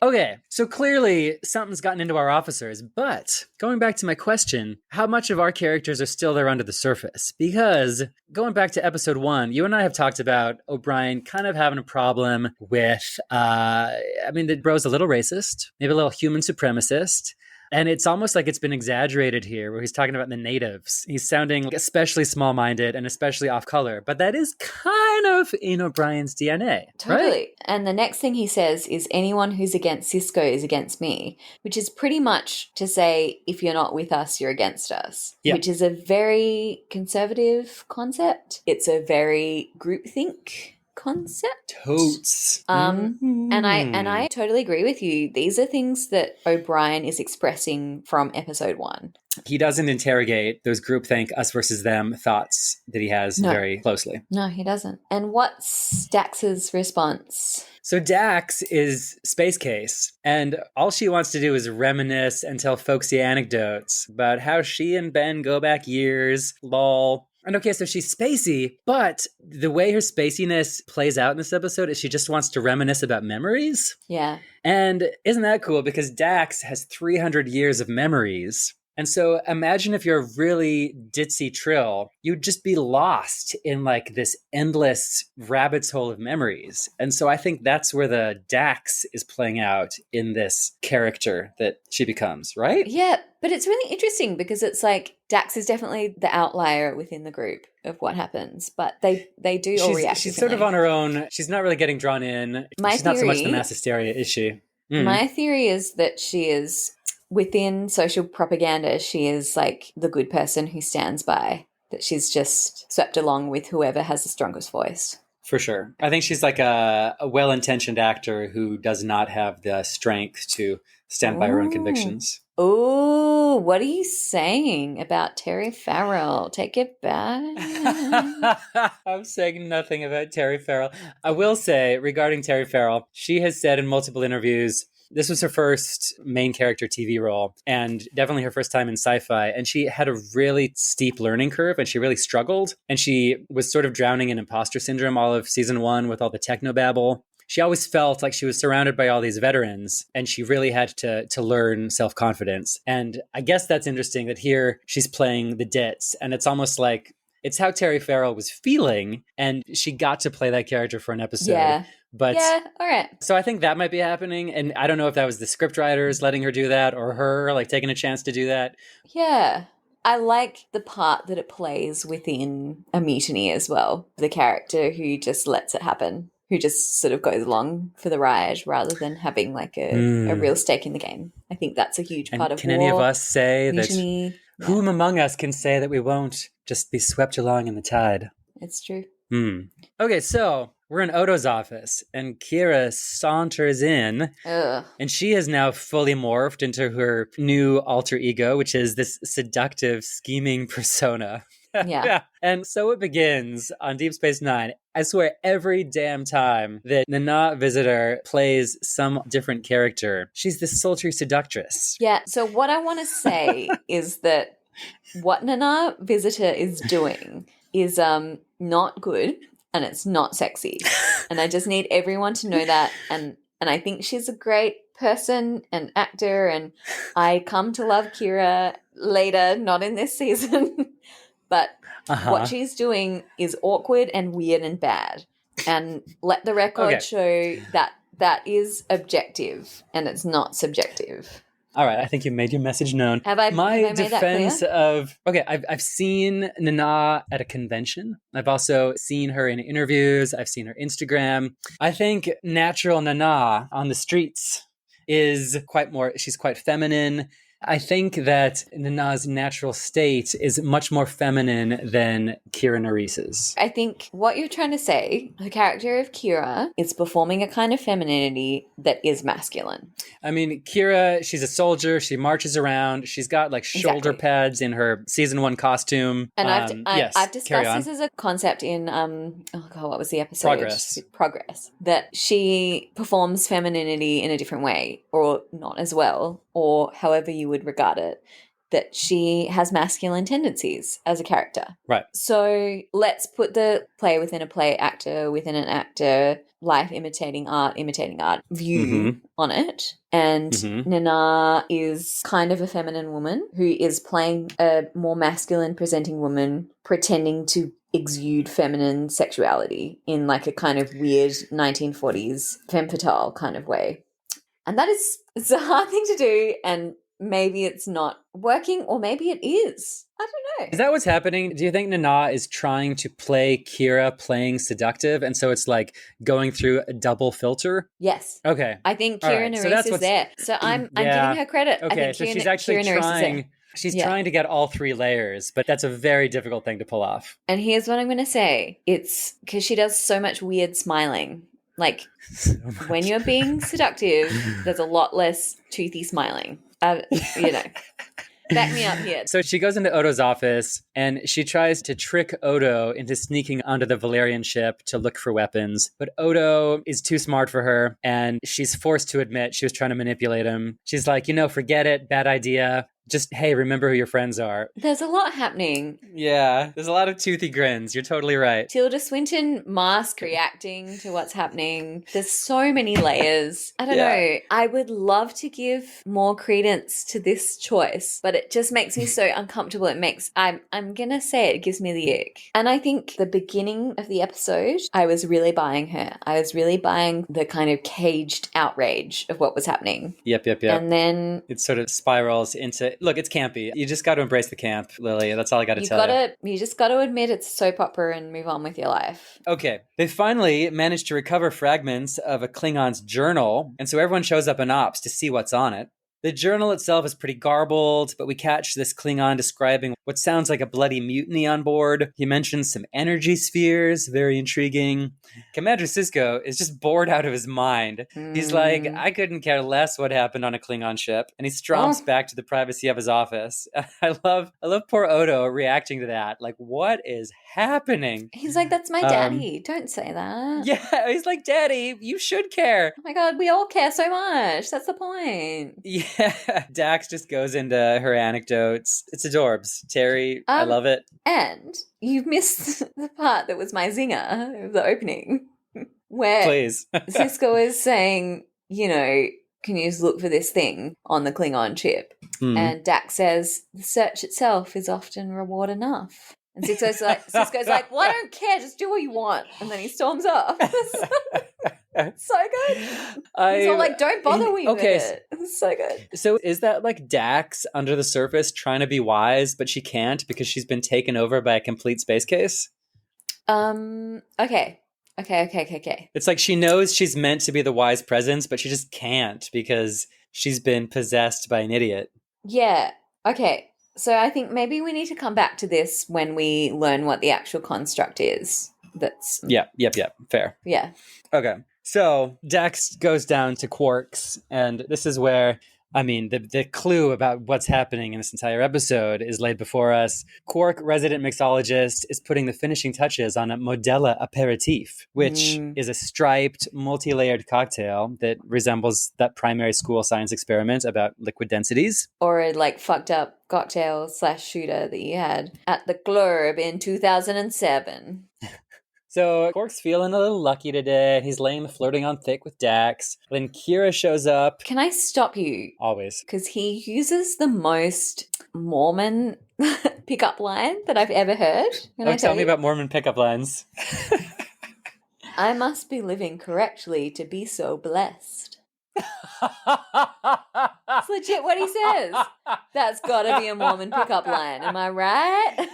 Okay, so clearly something's gotten into our officers, but going back to my question, how much of our characters are still there under the surface? Because going back to episode 1, you and I have talked about O'Brien kind of having a problem with, the bro's a little racist, maybe a little human supremacist. And it's almost like it's been exaggerated here where he's talking about the natives. He's sounding especially small-minded and especially off-color. But that is kind of in O'Brien's DNA. Totally. Right? And the next thing he says is anyone who's against Sisko is against me, which is pretty much to say if you're not with us, you're against us, which is a very conservative concept. It's a very groupthink concept. Totes. And I totally agree with you. These are things that O'Brien is expressing from episode 1. He doesn't interrogate those groupthink us versus them thoughts that he has very closely. No, he doesn't. And what's Dax's response? So Dax is Space Case, and all she wants to do is reminisce and tell folksy anecdotes about how she and Ben go back years, lol. And okay, so she's spacey, but the way her spaciness plays out in this episode is she just wants to reminisce about memories. Yeah. And isn't that cool? Because Dax has 300 years of memories. And so imagine if you're a really ditzy Trill, you'd just be lost in like this endless rabbit's hole of memories. And so I think that's where the Dax is playing out in this character that she becomes, right? Yeah, but it's really interesting because it's like Dax is definitely the outlier within the group of what happens, but they do all react. She's sort of on her own. She's not really getting drawn in. She's not so much the mass hysteria, is she? My theory is that she is, within social propaganda, she is like the good person who stands by, that she's just swept along with whoever has the strongest voice. For sure. I think she's like a well-intentioned actor who does not have the strength to stand by her own convictions. Oh, what are you saying about Terry Farrell? Take it back. I'm saying nothing about Terry Farrell. I will say, regarding Terry Farrell, she has said in multiple interviews, this was her first main character TV role and definitely her first time in sci-fi. And she had a really steep learning curve and she really struggled. And she was sort of drowning in imposter syndrome all of season 1 with all the technobabble. She always felt like she was surrounded by all these veterans and she really had to learn self-confidence. And I guess that's interesting that here she's playing the ditz and it's almost like it's how Terry Farrell was feeling and she got to play that character for an episode. Yeah. But yeah, all right. So I think that might be happening. And I don't know if that was the scriptwriters letting her do that or her like taking a chance to do that. Yeah. I like the part that it plays within a mutiny as well. The character who just lets it happen, who just sort of goes along for the ride rather than having like a real stake in the game. I think that's a huge part of Can any of us say mutiny, that whom among us can say that we won't just be swept along in the tide? It's true. Okay, so we're in Odo's office and Kira saunters in and she has now fully morphed into her new alter ego, which is this seductive, scheming persona. Yeah. And so it begins on Deep Space Nine. I swear every damn time that Nana Visitor plays some different character, she's this sultry seductress. Yeah, so what I want to say is that what Nana Visitor is doing is not good and it's not sexy. And I just need everyone to know that. And I think she's a great person and actor and I come to love Kira later, not in this season. But what she's doing is awkward and weird and bad. And let the record show that that is objective and it's not subjective. All right, I think you made your message known. Have I made defense that clear? I've seen Nana at a convention. I've also seen her in interviews. I've seen her Instagram. I think natural Nana on the streets is she's quite feminine. I think that Nana's natural state is much more feminine than Kira Neris's. I think what you're trying to say, the character of Kira is performing a kind of femininity that is masculine. I mean, Kira, she's a soldier. She marches around. She's got like shoulder pads in her season 1 costume. And I've discussed this as a concept in, what was the episode? Progress. That she performs femininity in a different way or not as well, or however you would regard it, that she has masculine tendencies as a character. Right. So let's put the player within a play, actor within an actor, life imitating art view on it. And Nana is kind of a feminine woman who is playing a more masculine presenting woman pretending to exude feminine sexuality in like a kind of weird 1940s femme fatale kind of way. And it's a hard thing to do, and maybe it's not working, or maybe it is. I don't know. Is that what's happening? Do you think Nana is trying to play Kira playing seductive, and so it's like going through a double filter? Yes. Okay. I think Kira Nerys is there. So I'm giving her credit. Okay, I think so she's actually trying. She's trying to get all 3 layers, but that's a very difficult thing to pull off. And here's what I'm going to say. It's because she does so much weird smiling. Like, when you're being seductive, there's a lot less toothy smiling. Back me up here. So she goes into Odo's office and she tries to trick Odo into sneaking onto the Valerian ship to look for weapons. But Odo is too smart for her and she's forced to admit she was trying to manipulate him. She's like, forget it, bad idea. Just, hey, remember who your friends are. There's a lot happening. Yeah, there's a lot of toothy grins. You're totally right. Tilda Swinton mask reacting to what's happening. There's so many layers. I don't know. I would love to give more credence to this choice, but it just makes me so uncomfortable. I'm gonna say it gives me the ick. And I think the beginning of the episode, I was really buying her. I was really buying the kind of caged outrage of what was happening. Yep. And then it sort of spirals into, look, it's campy. You just got to embrace the camp, Lily. That's all I got to tell you. You just got to admit it's soap opera and move on with your life. Okay. They finally managed to recover fragments of a Klingon's journal, and so everyone shows up in ops to see what's on it. The journal itself is pretty garbled, but we catch this Klingon describing what sounds like a bloody mutiny on board. He mentions some energy spheres, very intriguing. Commander Sisko is just bored out of his mind. He's like, I couldn't care less what happened on a Klingon ship. And he stromps back to the privacy of his office. I love poor Odo reacting to that. Like, what is happening? He's like, that's my daddy. Don't say that. Yeah, he's like, Daddy, you should care. Oh my God, we all care so much. That's the point. Yeah, Dax just goes into her anecdotes. It's adorbs. Terry, I love it. And you've missed the part that was my zinger of the opening, where Please. Sisko is saying, can you just look for this thing on the Klingon ship? And Dax says, the search itself is often reward enough. And Sisko's like, well, I don't care, just do what you want. And then he storms off. So good. He's all like, don't bother me with it. It's so good. So is that like Dax under the surface trying to be wise, but she can't because she's been taken over by a complete space case? Okay. It's like she knows she's meant to be the wise presence, but she just can't because she's been possessed by an idiot. Yeah. Okay. So I think maybe we need to come back to this when we learn what the actual construct is. Yep. Fair. Yeah. Okay. So Dax goes down to Quark's, and this is where, the clue about what's happening in this entire episode is laid before us. Quark, resident mixologist, is putting the finishing touches on a Modella aperitif, which is a striped, multi-layered cocktail that resembles that primary school science experiment about liquid densities. Or a fucked up cocktail / shooter that you had at the Globe in 2007. So Quark's feeling a little lucky today. He's laying the flirting on thick with Dax. Then Kira shows up. Can I stop you? Always. Because he uses the most Mormon pickup line that I've ever heard. Tell me about Mormon pickup lines. I must be living correctly to be so blessed. It's legit what he says. That's gotta be a Mormon pickup line. Am I right?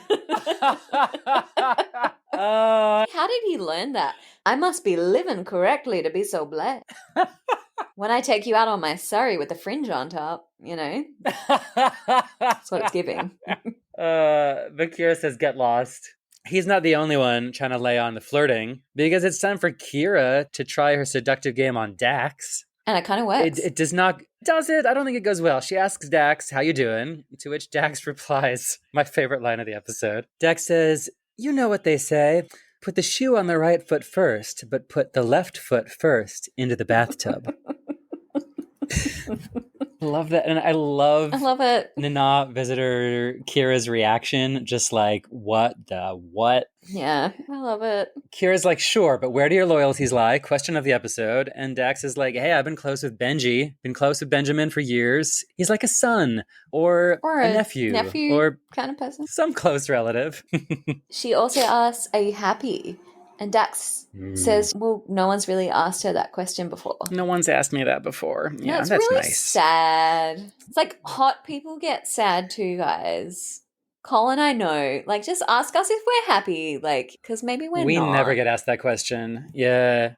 How did he learn that? I must be living correctly to be so blessed. When I take you out on my Surrey with the fringe on top, that's what it's giving. Kira says, get lost. He's not the only one trying to lay on the flirting, because it's time for Kira to try her seductive game on Dax. And it kind of works. It does not. Does it? I don't think it goes well. She asks Dax, how you doing? To which Dax replies, my favorite line of the episode. Dax says, you know what they say. Put the shoe on the right foot first, but put the left foot first into the bathtub. I love that. And I love it. Nana visitor Kira's reaction. Just like, what the what? Yeah, I love it. Kira's like, sure, but where do your loyalties lie? Question of the episode. And Dax is like, hey, I've been close with Benji. Been close with Benjamin for years. He's like a son or a nephew. Or kind of person. Some close relative. She also asks, are you happy? And Dax says, well, no one's really asked her that question before. No one's asked me that before. Yeah, that's really nice. Sad. It's like hot people get sad too, guys. Colin, I know. Just ask us if we're happy. Because maybe we're not. We never get asked that question. Yeah.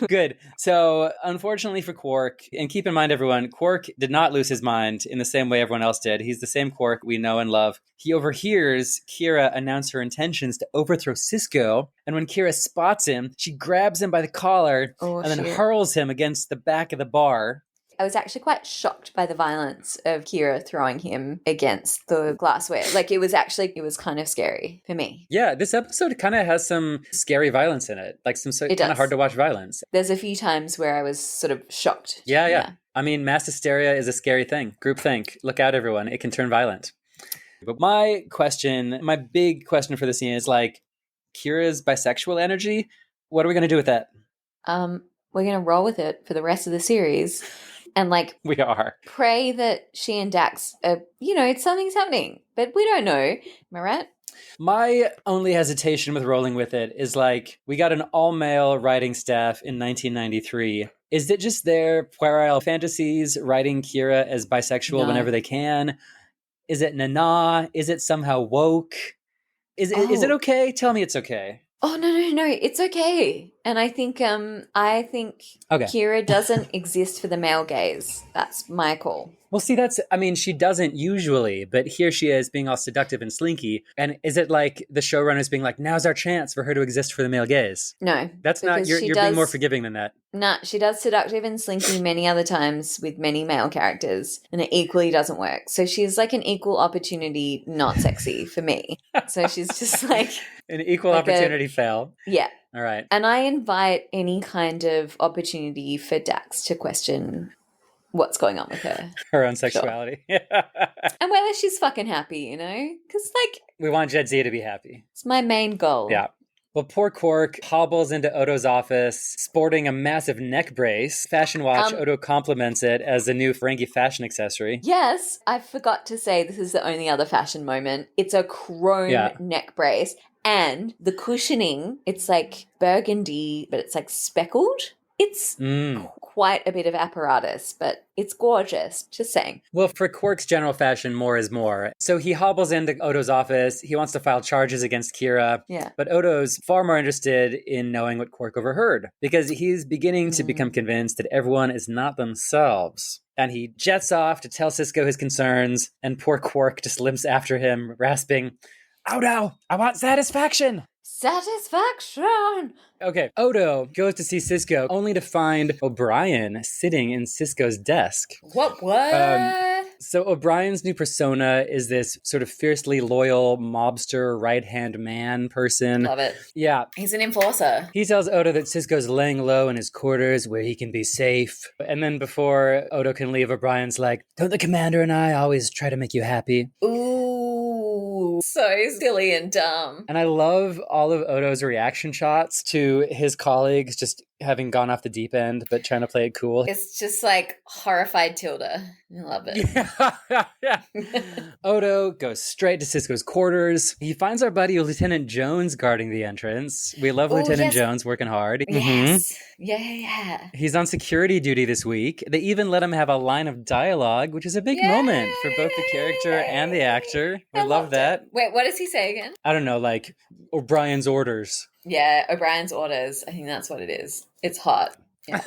Good. So, unfortunately for Quark, and keep in mind, everyone, Quark did not lose his mind in the same way everyone else did. He's the same Quark we know and love. He overhears Kira announce her intentions to overthrow Sisko, and when Kira spots him, she grabs him by the collar and then hurls him against the back of the bar. I was actually quite shocked by the violence of Kira throwing him against the glassware. It was kind of scary for me. Yeah, this episode kind of has some scary violence in it. Some kind of hard to watch violence. There's a few times where I was sort of shocked. Yeah. I mean, mass hysteria is a scary thing. Groupthink. Look out, everyone. It can turn violent. But my big question for the scene is like, Kira's bisexual energy. What are we going to do with that? We're going to roll with it for the rest of the series and like we are. Pray that she and Dax are, something's happening, but we don't know. Am I right? My only hesitation with rolling with it is like, we got an all-male writing staff in 1993. Is it just their puerile fantasies writing Kira as bisexual whenever they can? Is it na? Is it somehow woke? Is it okay? Tell me it's okay. Oh, no. It's okay. And I think Kira doesn't exist for the male gaze. That's my call. Well, see, she doesn't usually, but here she is being all seductive and slinky. And is it like the showrunners being like, now's our chance for her to exist for the male gaze? No. That's not, you're being more forgiving than that. Nah, she does seductive and slinky many other times with many male characters, and it equally doesn't work. So she's like an equal opportunity, not sexy for me. So she's just like... an equal opportunity fail. Yeah. All right. And I invite any kind of opportunity for Dax to question what's going on with her. Her own sexuality. Sure. And whether she's fucking happy, Because, we want Jadzia to be happy. It's my main goal. Yeah. Well, poor Quark hobbles into Odo's office, sporting a massive neck brace. Fashion Watch, Odo compliments it as a new Ferengi fashion accessory. Yes, I forgot to say this is the only other fashion moment. It's a chrome neck brace. And the cushioning, it's like burgundy, but it's like speckled. It's quite a bit of apparatus, but it's gorgeous. Just saying. Well, for Quark's general fashion, more is more. So he hobbles into Odo's office. He wants to file charges against Kira. Yeah. But Odo's far more interested in knowing what Quark overheard, because he's beginning to become convinced that everyone is not themselves. And he jets off to tell Sisko his concerns, and poor Quark just limps after him, rasping, Odo, I want satisfaction. Satisfaction. Okay, Odo goes to see Sisko only to find O'Brien sitting in Sisko's desk. What? So O'Brien's new persona is this sort of fiercely loyal mobster right-hand man person. Love it. Yeah. He's an enforcer. He tells Odo that Sisko's laying low in his quarters where he can be safe. And then before Odo can leave, O'Brien's like, don't the commander and I always try to make you happy? Ooh, so silly and dumb. And I love all of Odo's reaction shots to his colleagues just having gone off the deep end, but trying to play it cool. It's just like horrified Tilda. I love it. Yeah. Odo goes straight to Sisko's quarters. He finds our buddy Lieutenant Jones guarding the entrance. We love Lieutenant Jones working hard. Yes. Yeah. He's on security duty this week. They even let him have a line of dialogue, which is a big moment for both the character and the actor. We love that. Wait, what does he say again? I don't know, like O'Brien's orders. Yeah, O'Brien's orders. I think that's what it is. It's hot. Yeah.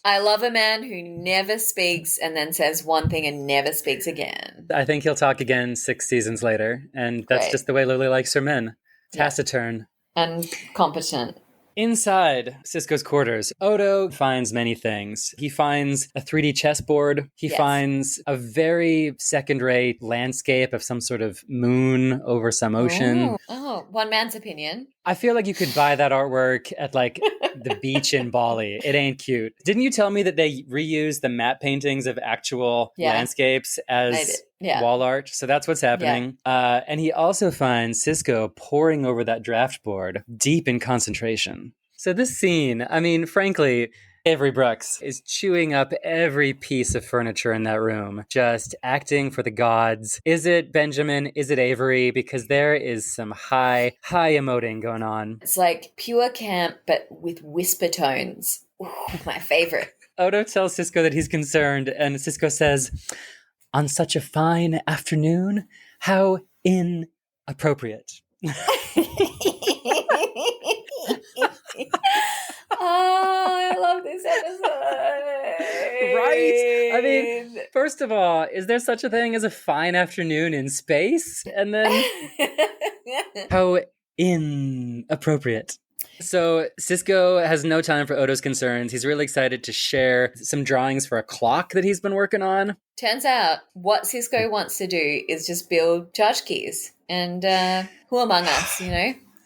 I love a man who never speaks and then says one thing and never speaks again. I think he'll talk again 6 seasons later, and that's just the way Lily likes her men. Taciturn. And competent. Inside Sisko's quarters, Odo finds many things. He finds a 3D chessboard. He finds a very second-rate landscape of some sort of moon over some ocean. Oh, one man's opinion. I feel like you could buy that artwork at like the beach in Bali. It ain't cute. Didn't you tell me that they reuse the matte paintings of actual landscapes as wall art? So that's what's happening. And he also finds Sisko poring over that draft board, deep in concentration. So this scene, I mean, frankly, Avery Brooks is chewing up every piece of furniture in that room, just acting for the gods. Is it Benjamin? Is it Avery? Because there is some high emoting going on. It's like pure camp, but with whisper tones. Ooh, my favorite. Odo tells Sisko that he's concerned, and Sisko says, on such a fine afternoon, how inappropriate. Oh, I love this episode. Right? I mean, first of all, is there such a thing as a fine afternoon in space? And then, how inappropriate. So Sisko has no time for Odo's concerns. He's really excited to share some drawings for a clock that he's been working on. Turns out what Sisko wants to do is just build tchotchkes. And who among us,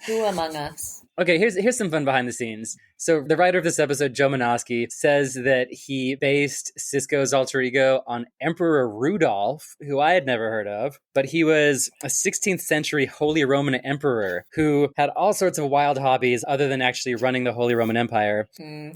Who among us? Okay, here's some fun behind the scenes. So the writer of this episode, Joe Menosky, says that he based Sisko's alter ego on Emperor Rudolph, who I had never heard of, but he was a 16th century Holy Roman emperor who had all sorts of wild hobbies other than actually running the Holy Roman Empire.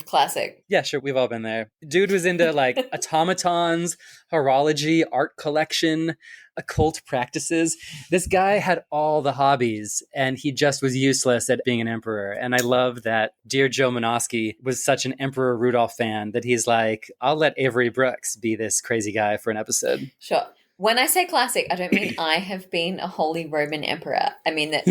Classic. Yeah, sure, we've all been there. Dude was into like automatons, horology, art collection, occult practices. This guy had all the hobbies and he just was useless at being an emperor. And I love that dear Joe Menosky was such an Emperor Rudolph fan that he's like, I'll let Avery Brooks be this crazy guy for an episode. Sure. When I say classic, I don't mean I have been a Holy Roman emperor. I mean that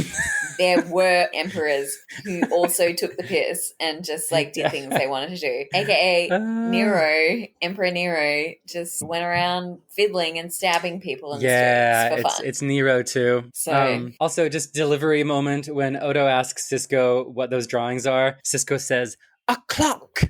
there were emperors who also took the piss and just like did things they wanted to do. AKA Nero, Emperor Nero, just went around fiddling and stabbing people in the streets for fun. It's Nero too. So also, just delivery moment when Odo asks Sisko what those drawings are. Sisko says, "A clock."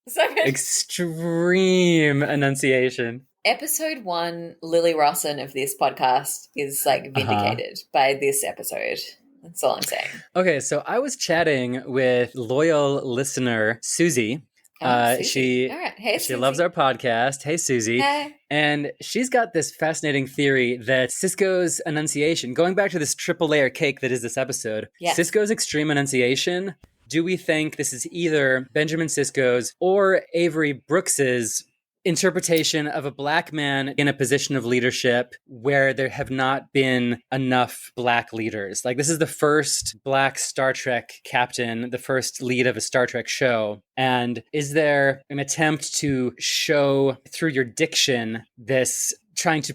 So good. Extreme enunciation. Episode 1, Lily Rosson of this podcast is like vindicated by this episode. That's all I'm saying. Okay, so I was chatting with loyal listener Susie. Susie. All right. Hey, she loves our podcast. Hey, Susie. Hey. And she's got this fascinating theory that Sisko's enunciation, going back to this triple layer cake that is this episode, Sisko's extreme enunciation, do we think this is either Benjamin Sisko's or Avery Brooks's interpretation of a Black man in a position of leadership where there have not been enough Black leaders? Like, this is the first Black Star Trek captain, the first lead of a Star Trek show. And is there an attempt to show through your diction this trying to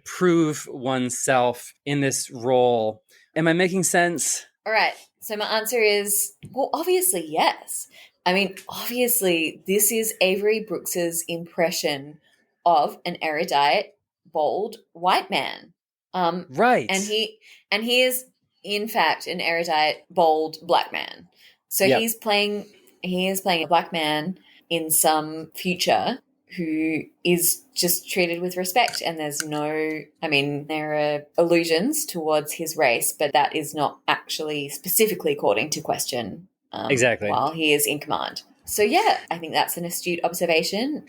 prove oneself in this role? Am I making sense? All right. So my answer is, well, obviously, yes. I mean, obviously, this is Avery Brooks's impression of an erudite, bold white man. Right. And he is, in fact, an erudite, bold Black man. So he is playing a Black man in some future who is just treated with respect. And there are allusions towards his race, but that is not actually specifically calling to question exactly while he is in command. So yeah, I think that's an astute observation.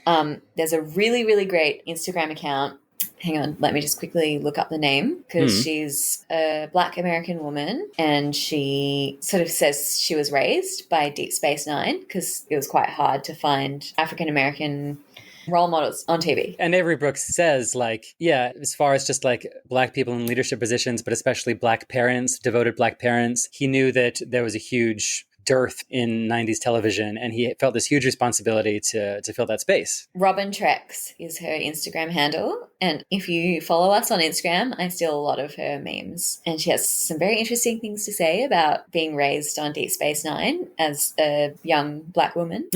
There's a really, really great Instagram account. Hang on, let me just quickly look up the name because she's a Black American woman and she sort of says she was raised by Deep Space Nine because it was quite hard to find African American role models on TV. And Avery Brooks says, as far as just like Black people in leadership positions, but especially Black parents, devoted Black parents, he knew that there was a huge dearth in 90s television, and he felt this huge responsibility to fill that space. Robin Trex is her Instagram handle, and if you follow us on Instagram, I steal a lot of her memes, and she has some very interesting things to say about being raised on Deep Space Nine as a young Black woman,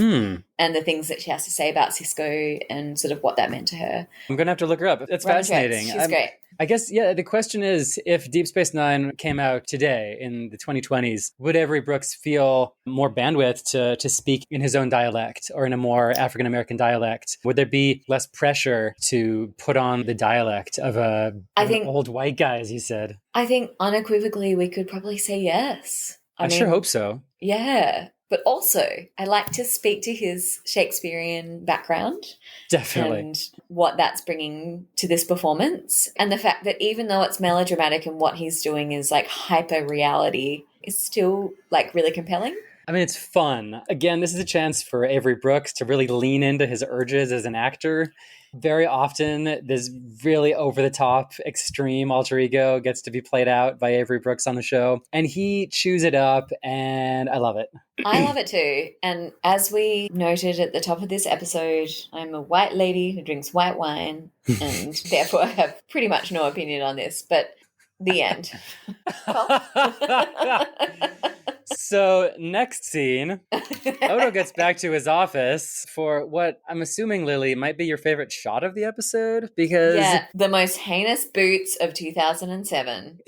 and the things that she has to say about Sisko and sort of what that meant to her. I'm going to have to look her up. It's Robin fascinating. Trex, she's great. I guess, the question is, if Deep Space Nine came out today in the 2020s, would Avery Brooks feel more bandwidth to speak in his own dialect or in a more African-American dialect? Would there be less pressure to put on the dialect of an old white guy, as you said? I think unequivocally we could probably say yes. I sure hope so. Yeah. But also, I like to speak to his Shakespearean background. Definitely. And what that's bringing to this performance. And the fact that even though it's melodramatic and what he's doing is like hyper reality, it's still like really compelling. I mean, it's fun. Again, this is a chance for Avery Brooks to really lean into his urges as an actor. Very often, this really over-the-top, extreme alter ego gets to be played out by Avery Brooks on the show. And he chews it up, and I love it. I love it too. And as we noted at the top of this episode, I'm a white lady who drinks white wine, and therefore I have pretty much no opinion on this. But the end. So next scene, Odo gets back to his office for what I'm assuming, Lily, might be your favorite shot of the episode because... Yeah, the most heinous boots of 2007.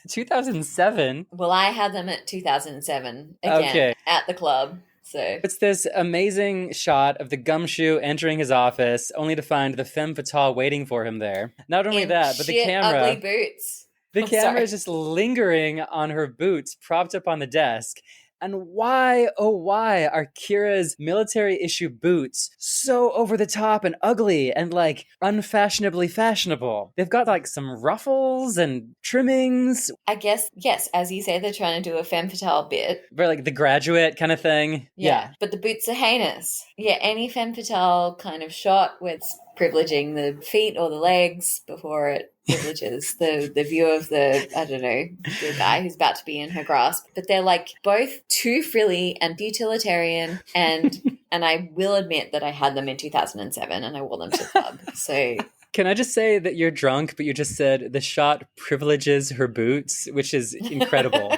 2007? Well, I had them at 2007 again at the club. So it's this amazing shot of the gumshoe entering his office only to find the femme fatale waiting for him there. Not only that, but the camera... ugly boots. The camera is just lingering on her boots, propped up on the desk. And why, oh why, are Kira's military issue boots so over the top and ugly and like unfashionably fashionable? They've got like some ruffles and trimmings. I guess, yes, as you say, they're trying to do a femme fatale bit. For like the Graduate kind of thing. Yeah. But the boots are heinous. Yeah, any femme fatale kind of shot with privileging the feet or the legs before it privileges the view of the, I don't know, the guy who's about to be in her grasp. But they're like both too frilly and utilitarian, and I will admit that I had them in 2007 and I wore them to the club. So can I just say that you're drunk, but you just said the shot privileges her boots, which is incredible.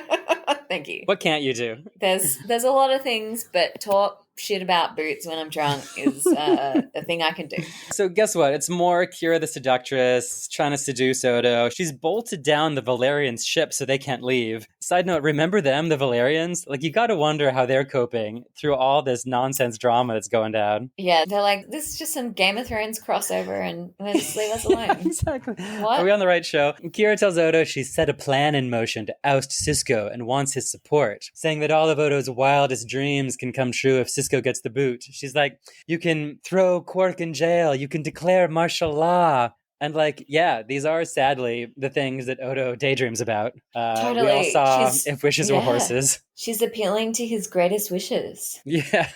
Thank you. What can't you do? There's a lot of things, but talk shit about boots when I'm drunk is a thing I can do. So guess what? It's more Kira the seductress trying to seduce Odo. She's bolted down the Valerians' ship so they can't leave. Side note, remember them, the Valerians? Like, you gotta wonder how they're coping through all this nonsense drama that's going down. Yeah, they're like, this is just some Game of Thrones crossover and let's leave us alone. Exactly. What? Are we on the right show? Kira tells Odo she's set a plan in motion to oust Sisko and wants his support, saying that all of Odo's wildest dreams can come true if Sisko gets the boot. She's like, you can throw Quark in jail, you can declare martial law. And like, yeah, these are sadly the things that Odo daydreams about. Totally. We all saw If Wishes Were Horses. She's appealing to his greatest wishes. Yeah.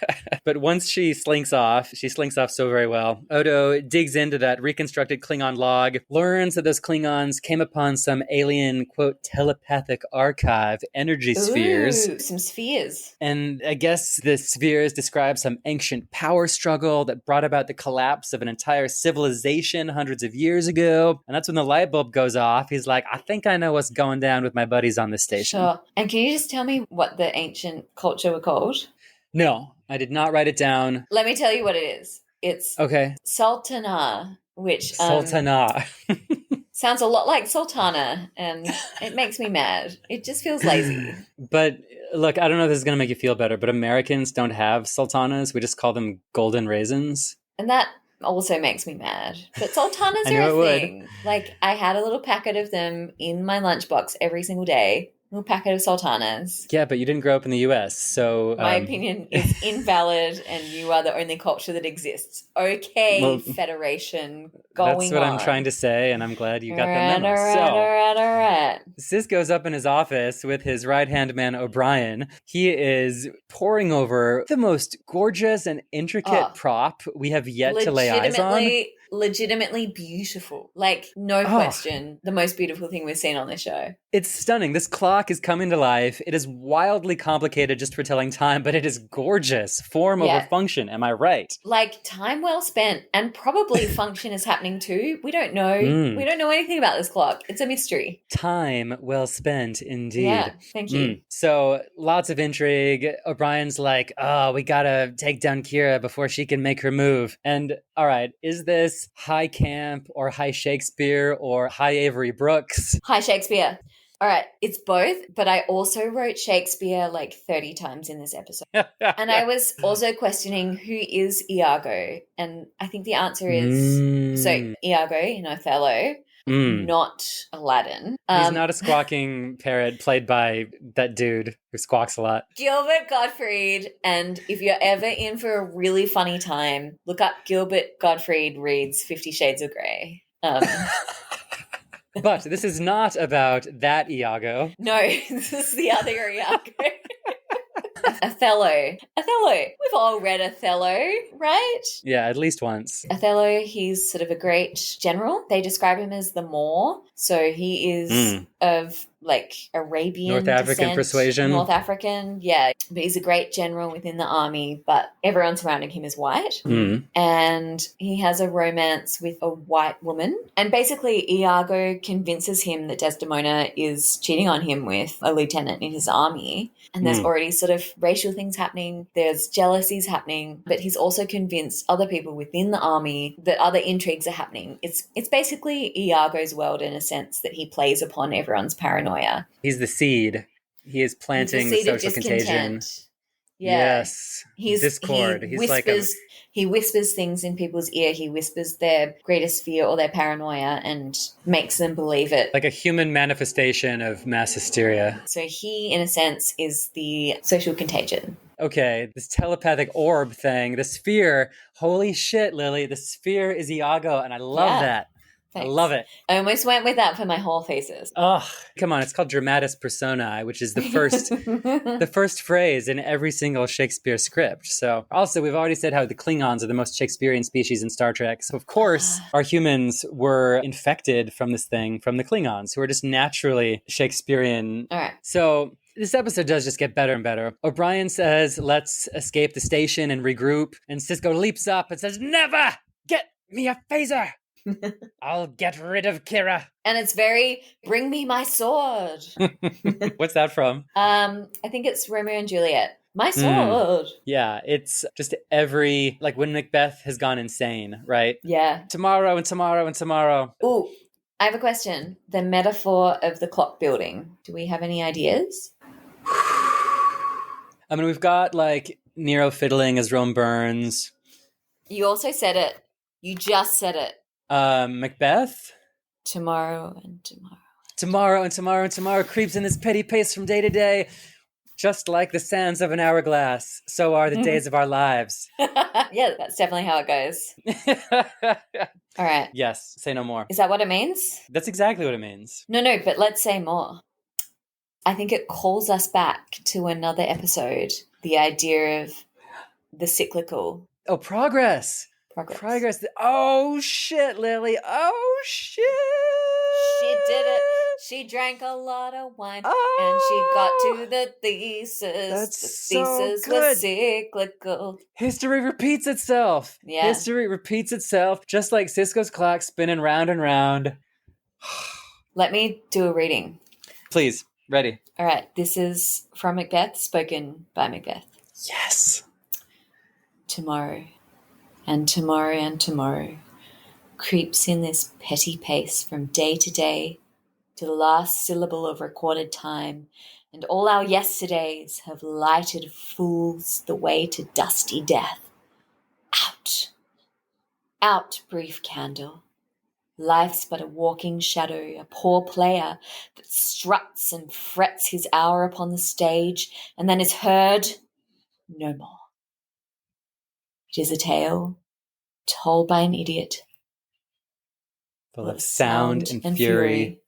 But once she slinks off so very well. Odo digs into that reconstructed Klingon log, learns that those Klingons came upon some alien, quote, telepathic archive, energy spheres. Ooh, some spheres. And I guess the spheres describe some ancient power struggle that brought about the collapse of an entire civilization hundreds of years ago. And that's when the light bulb goes off. He's like, I think I know what's going down with my buddies on this station. Sure. And can you just tell me what the ancient culture were called? No, I did not write it down. Let me tell you what it is. It's okay. Sultana, which Sultana sounds a lot like Sultana, and it makes me mad. It just feels lazy. But look, I don't know if this is going to make you feel better, but Americans don't have sultanas. We just call them golden raisins. And that also makes me mad. But sultanas are a thing. Like, I had a little packet of them in my lunchbox every single day. Little packet of sultanas. Yeah, but you didn't grow up in the US, so... My opinion is invalid, and you are the only culture that exists. Okay, well, Federation, going on. That's what I'm trying to say, and I'm glad you got the memo. All right. Sisko's up in his office with his right-hand man, O'Brien. He is poring over the most gorgeous and intricate prop we have yet to lay eyes on. Legitimately beautiful. Like, no question, the most beautiful thing we've seen on this show. It's stunning. This clock is coming to life. It is wildly complicated just for telling time, but it is gorgeous. Form over function. Am I right? Like, time well spent, and probably function is happening too. We don't know. We don't know anything about this clock. It's a mystery. Time well spent, indeed. Yeah, thank you. So, lots of intrigue. O'Brien's like, we gotta take down Kira before she can make her move. And, all right, is this high camp or high Shakespeare or high Avery Brooks? High Shakespeare. All right, it's both, but I also wrote Shakespeare like 30 times in this episode. And I was also questioning, who is Iago? And I think the answer is, so Iago in Othello, not Aladdin. He's not a squawking parrot played by that dude who squawks a lot. Gilbert Gottfried. And if you're ever in for a really funny time, look up Gilbert Gottfried reads 50 Shades of Grey. But this is not about that Iago. No, this is the other Iago. Othello. We've all read Othello, right? Yeah, at least once. Othello, he's sort of a great general. They describe him as the Moor. So he is of like Arabian North African descent. persuasion. North African, yeah. But he's a great general within the army, but everyone surrounding him is white. And he has a romance with a white woman. And basically, Iago convinces him that Desdemona is cheating on him with a lieutenant in his army. And there's already sort of racial things happening. There's jealousies happening. But he's also convinced other people within the army that other intrigues are happening. It's basically Iago's world in a sense that he plays upon everyone's paranoia. He's the seed. He is planting the social contagion. Yeah. Yes. Discord. He whispers things in people's ear. He whispers their greatest fear or their paranoia and makes them believe it. Like a human manifestation of mass hysteria. So he, in a sense, is the social contagion. Okay, this telepathic orb thing, the sphere. Holy shit, Lily. The sphere is Iago, and I love that. Thanks. I love it. I almost went with that for my whole thesis. Oh, come on. It's called dramatis personae, which is the first phrase in every single Shakespeare script. So also, we've already said how the Klingons are the most Shakespearean species in Star Trek. So of course, our humans were infected from this thing from the Klingons, who are just naturally Shakespearean. All right. So this episode does just get better and better. O'Brien says, let's escape the station and regroup. And Cisco leaps up and says, never! Get me a phaser! I'll get rid of Kira. And it's very, bring me my sword. What's that from? I think it's Romeo and Juliet. My sword. Yeah, it's just every, like when Macbeth has gone insane, right? Yeah. Tomorrow and tomorrow and tomorrow. Ooh, I have a question. The metaphor of the clock building. Do we have any ideas? I mean, we've got like Nero fiddling as Rome burns. You also said it. You just said it. Macbeth? Tomorrow and tomorrow. Tomorrow and tomorrow and tomorrow creeps in this petty pace from day to day. Just like the sands of an hourglass, so are the days of our lives. Yeah, that's definitely how it goes. All right. Yes, say no more. Is that what it means? That's exactly what it means. No, but let's say more. I think it calls us back to another episode, the idea of the cyclical. Oh, progress. Oh, shit, Lily. Oh, shit. She did it. She drank a lot of wine and she got to the thesis. That's the so thesis good. was cyclical. History repeats itself. Yeah. History repeats itself, just like Cisco's clock spinning round and round. Let me do a reading. Please, ready. All right. This is from Macbeth, spoken by Macbeth. Yes. Tomorrow and tomorrow and tomorrow creeps in this petty pace from day to day to the last syllable of recorded time, and all our yesterdays have lighted fools the way to dusty death. Out, out, brief candle. Life's but a walking shadow, a poor player that struts and frets his hour upon the stage and then is heard no more. It is a tale told by an idiot, Full of sound and fury,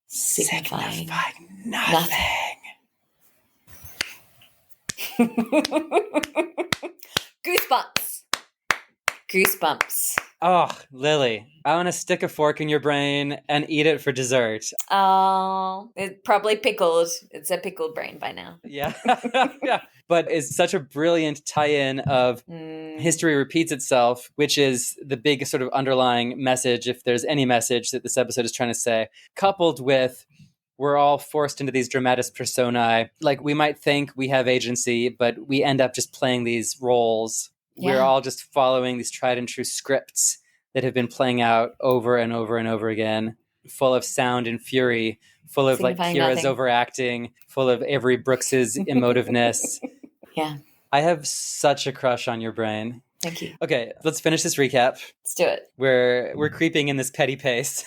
signifying nothing. Goosebumps. Oh, Lily, I want to stick a fork in your brain and eat it for dessert. Oh, it's probably pickled. It's a pickled brain by now. Yeah. Yeah. But it's such a brilliant tie-in of history repeats itself, which is the big sort of underlying message, if there's any message that this episode is trying to say, coupled with we're all forced into these dramatis personae. Like we might think we have agency, but we end up just playing these roles. Yeah. We're all just following these tried and true scripts that have been playing out over and over and over again, full of sound and fury, full of like Kira's overacting, full of Avery Brooks's emotiveness. Yeah. I have such a crush on your brain. Thank you. Okay, let's finish this recap. Let's do it. We're creeping in this petty pace.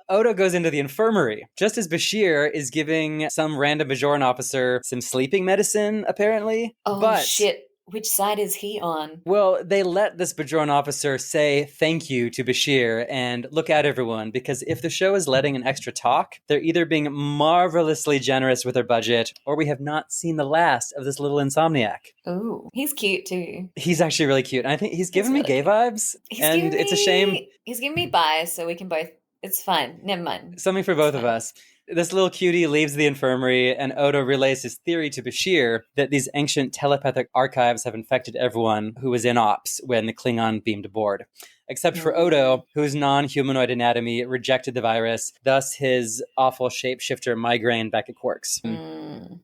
Odo goes into the infirmary, just as Bashir is giving some random Bajoran officer some sleeping medicine, apparently. Oh, shit. Which side is he on? Well, they let this Bajoran officer say thank you to Bashir and look out, everyone, because if the show is letting an extra talk, they're either being marvelously generous with their budget or we have not seen the last of this little insomniac. Ooh, he's cute too. He's actually really cute. And I think he's giving me gay vibes. And it's a shame. He's giving me bias, so we can both. It's fine. Never mind. Something for both of us. This little cutie leaves the infirmary, and Odo relays his theory to Bashir that these ancient telepathic archives have infected everyone who was in ops when the Klingon beamed aboard. Except for Odo, whose non-humanoid anatomy rejected the virus, thus his awful shapeshifter migraine back at Quark's.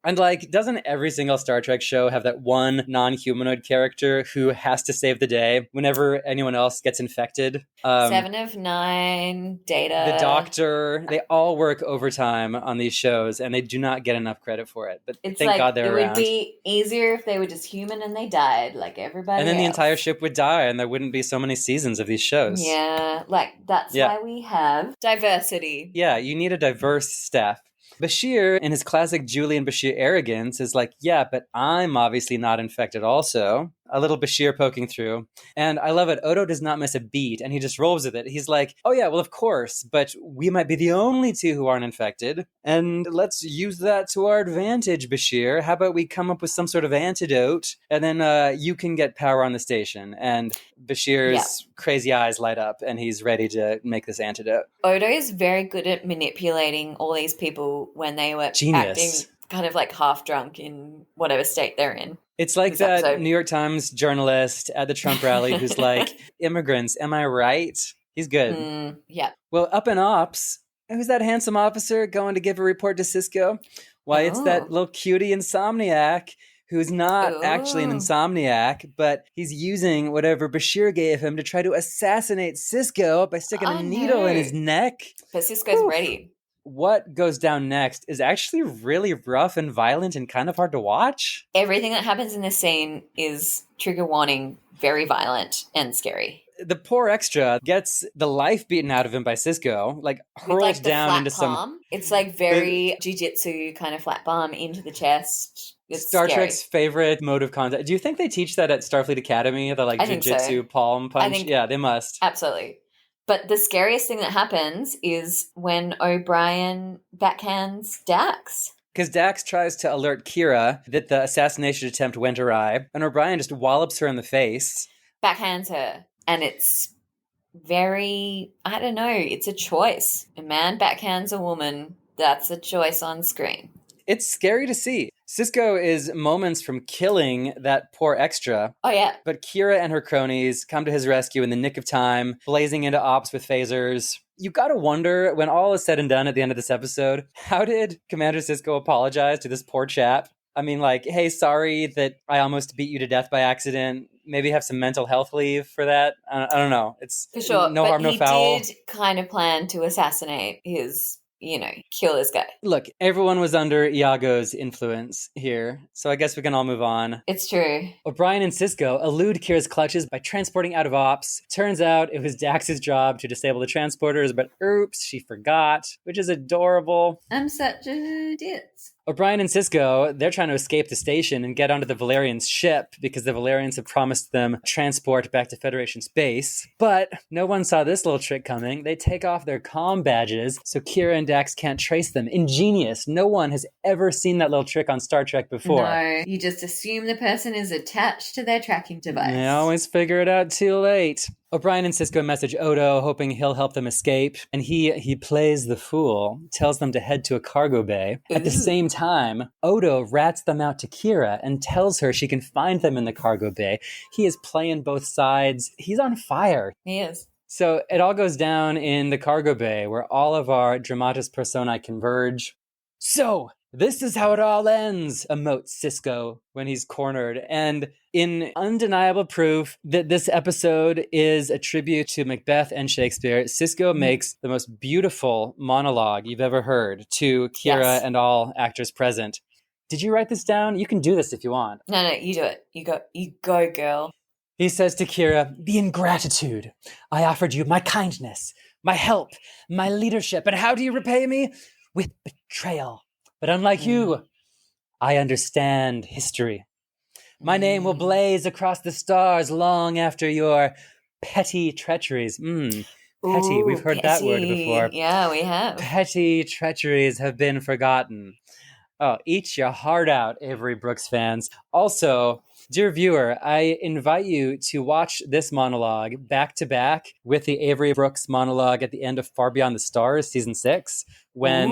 And like, doesn't every single Star Trek show have that one non-humanoid character who has to save the day whenever anyone else gets infected? 7 of 9, Data. The Doctor, they all work overtime on these shows and they do not get enough credit for it. But It's thank like, God they're around. It would be easier if they were just human and they died like everybody And then else. the entire ship would die and there wouldn't be so many seasons of these shows. Yeah, like that's why we have diversity. Yeah, you need a diverse staff. Bashir, in his classic Julian Bashir arrogance, is like, yeah, but I'm obviously not infected also. A little Bashir poking through. And I love it. Odo does not miss a beat, and he just rolls with it. He's like, oh yeah, well, of course, but we might be the only two who aren't infected. And let's use that to our advantage, Bashir. How about we come up with some sort of antidote, and then you can get power on the station. And Bashir's crazy eyes light up, and he's ready to make this antidote. Odo is very good at manipulating all these people when they were acting kind of like half drunk in whatever state they're in. It's like that New York Times journalist at the Trump rally who's like, immigrants, am I right? He's good. Yeah. Well, up in ops, who's that handsome officer going to give a report to Cisco? Why, it's that little cutie insomniac who's not actually an insomniac, but he's using whatever Bashir gave him to try to assassinate Cisco by sticking a needle in his neck. But Cisco's ready. What goes down next is actually really rough and violent and kind of hard to watch. Everything that happens in this scene is, trigger warning, very violent and scary. The poor extra gets the life beaten out of him by Cisco, like hurled down into some... It's like very jiu-jitsu kind of flat palm into the chest. It's Star scary. Trek's favorite mode of contact. Do you think they teach that at Starfleet Academy? The like jiu-jitsu palm punch? Yeah, they must. Absolutely. But the scariest thing that happens is when O'Brien backhands Dax. Because Dax tries to alert Kira that the assassination attempt went awry, and O'Brien just wallops her in the face. Backhands her. And it's very, I don't know, it's a choice. A man backhands a woman, that's a choice on screen. It's scary to see. Cisco is moments from killing that poor extra. Oh, yeah. But Kira and her cronies come to his rescue in the nick of time, blazing into ops with phasers. You gotta wonder, when all is said and done at the end of this episode, how did Commander Cisco apologize to this poor chap? I mean, like, hey, sorry that I almost beat you to death by accident. Maybe have some mental health leave for that. I don't know. It's for sure. No harm, no foul. He did kind of plan to assassinate his... kill this guy. Look, everyone was under Iago's influence here, so I guess we can all move on. It's true. O'Brien and Cisco elude Kira's clutches by transporting out of ops. Turns out it was Dax's job to disable the transporters, but oops, she forgot, which is adorable. I'm such a ditz. O'Brien and Cisco, they're trying to escape the station and get onto the Valerian's ship because the Valerians have promised them transport back to Federation space. But no one saw this little trick coming. They take off their comm badges so Kira and Dax can't trace them. Ingenious. No one has ever seen that little trick on Star Trek before. No, you just assume the person is attached to their tracking device. They always figure it out too late. O'Brien and Cisco message Odo, hoping he'll help them escape, and he plays the fool, tells them to head to a cargo bay. At the same time, Odo rats them out to Kira and tells her she can find them in the cargo bay. He is playing both sides. He's on fire. He is. So it all goes down in the cargo bay, where all of our dramatis personae converge. So, this is how it all ends, emotes Cisco when he's cornered. And in undeniable proof that this episode is a tribute to Macbeth and Shakespeare, Cisco makes the most beautiful monologue you've ever heard to Kira and all actors present. Did you write this down? You can do this if you want. No, you do it. You go, girl. He says to Kira, "The ingratitude. I offered you my kindness, my help, my leadership, and how do you repay me? With betrayal. But unlike you, I understand history. My name will blaze across the stars long after your petty treacheries." Petty, we've heard that word before. Yeah, we have. Petty treacheries have been forgotten. Oh, eat your heart out, Avery Brooks fans. Also, dear viewer, I invite you to watch this monologue back to back with the Avery Brooks monologue at the end of Far Beyond the Stars, season 6, when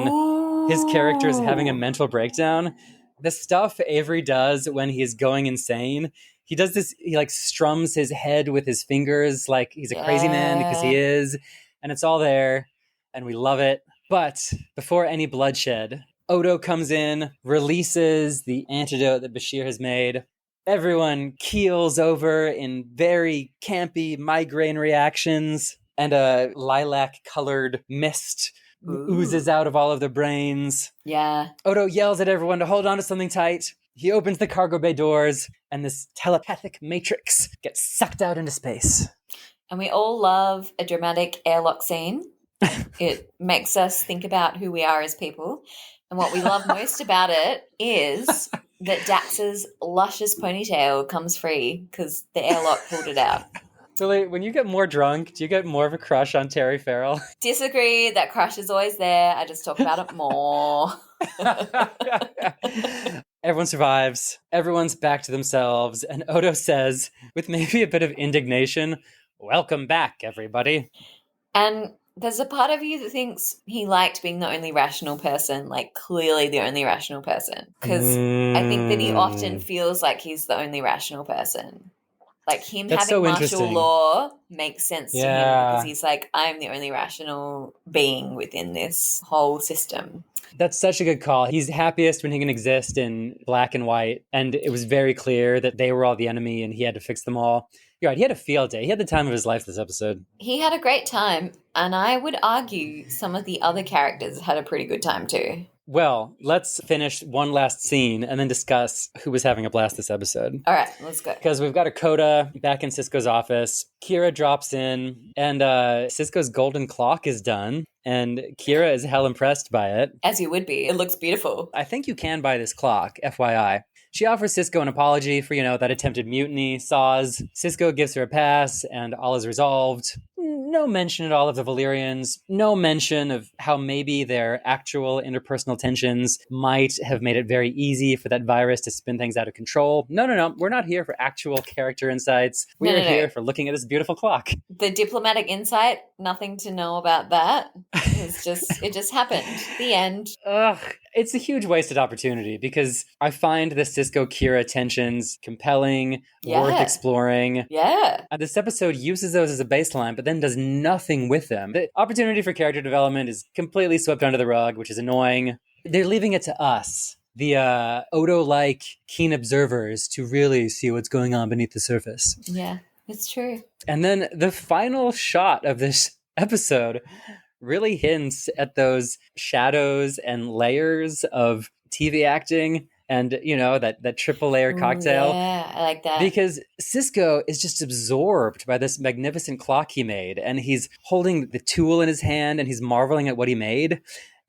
his character is having a mental breakdown. The stuff Avery does when he's going insane, he does this, he like strums his head with his fingers like he's a crazy man, because he is, and it's all there, and we love it. But before any bloodshed, Odo comes in, releases the antidote that Bashir has made. Everyone keels over in very campy migraine reactions, and a lilac-colored mist oozes out of all of their brains. Yeah. Odo yells at everyone to hold on to something tight. He opens the cargo bay doors, and this telepathic matrix gets sucked out into space. And we all love a dramatic airlock scene. It makes us think about who we are as people. And what we love most about it is that Dax's luscious ponytail comes free because the airlock pulled it out. Billy, when you get more drunk, do you get more of a crush on Terry Farrell? Disagree. That crush is always there. I just talk about it more. Everyone survives. Everyone's back to themselves. And Odo says, with maybe a bit of indignation, "Welcome back, everybody." And there's a part of you that thinks he liked being the only rational person, like clearly the only rational person. Because I think that he often feels like he's the only rational person. Like him That's having so martial interesting. law makes sense to him because he's like, I'm the only rational being within this whole system. That's such a good call. He's happiest when he can exist in black and white. And it was very clear that they were all the enemy and he had to fix them all. You're right. He had a field day. He had the time of his life this episode. He had a great time. And I would argue some of the other characters had a pretty good time too. Well, let's finish one last scene and then discuss who was having a blast this episode. All right, let's go. Because we've got a Coda back in Cisco's office. Kira drops in, and Cisco's golden clock is done. And Kira is hell impressed by it. As you would be. It looks beautiful. I think you can buy this clock, FYI. She offers Cisco an apology for, that attempted mutiny, saws. Cisco gives her a pass, and all is resolved. No mention at all of the Valyrians. No mention of how maybe their actual interpersonal tensions might have made it very easy for that virus to spin things out of control. No. We're not here for actual character insights. We're here for looking at this beautiful clock. The diplomatic insight, nothing to know about that. It just happened. The end. Ugh. It's a huge wasted opportunity because I find the Cisco-Kira tensions compelling, worth exploring. Yeah. This episode uses those as a baseline, but then does nothing with them. The opportunity for character development is completely swept under the rug, which is annoying. They're leaving it to us, the Odo-like keen observers, to really see what's going on beneath the surface. Yeah, it's true. And then the final shot of this episode really hints at those shadows and layers of TV acting and, that triple layer cocktail. Yeah, I like that. Because Cisco is just absorbed by this magnificent clock he made, and he's holding the tool in his hand and he's marveling at what he made.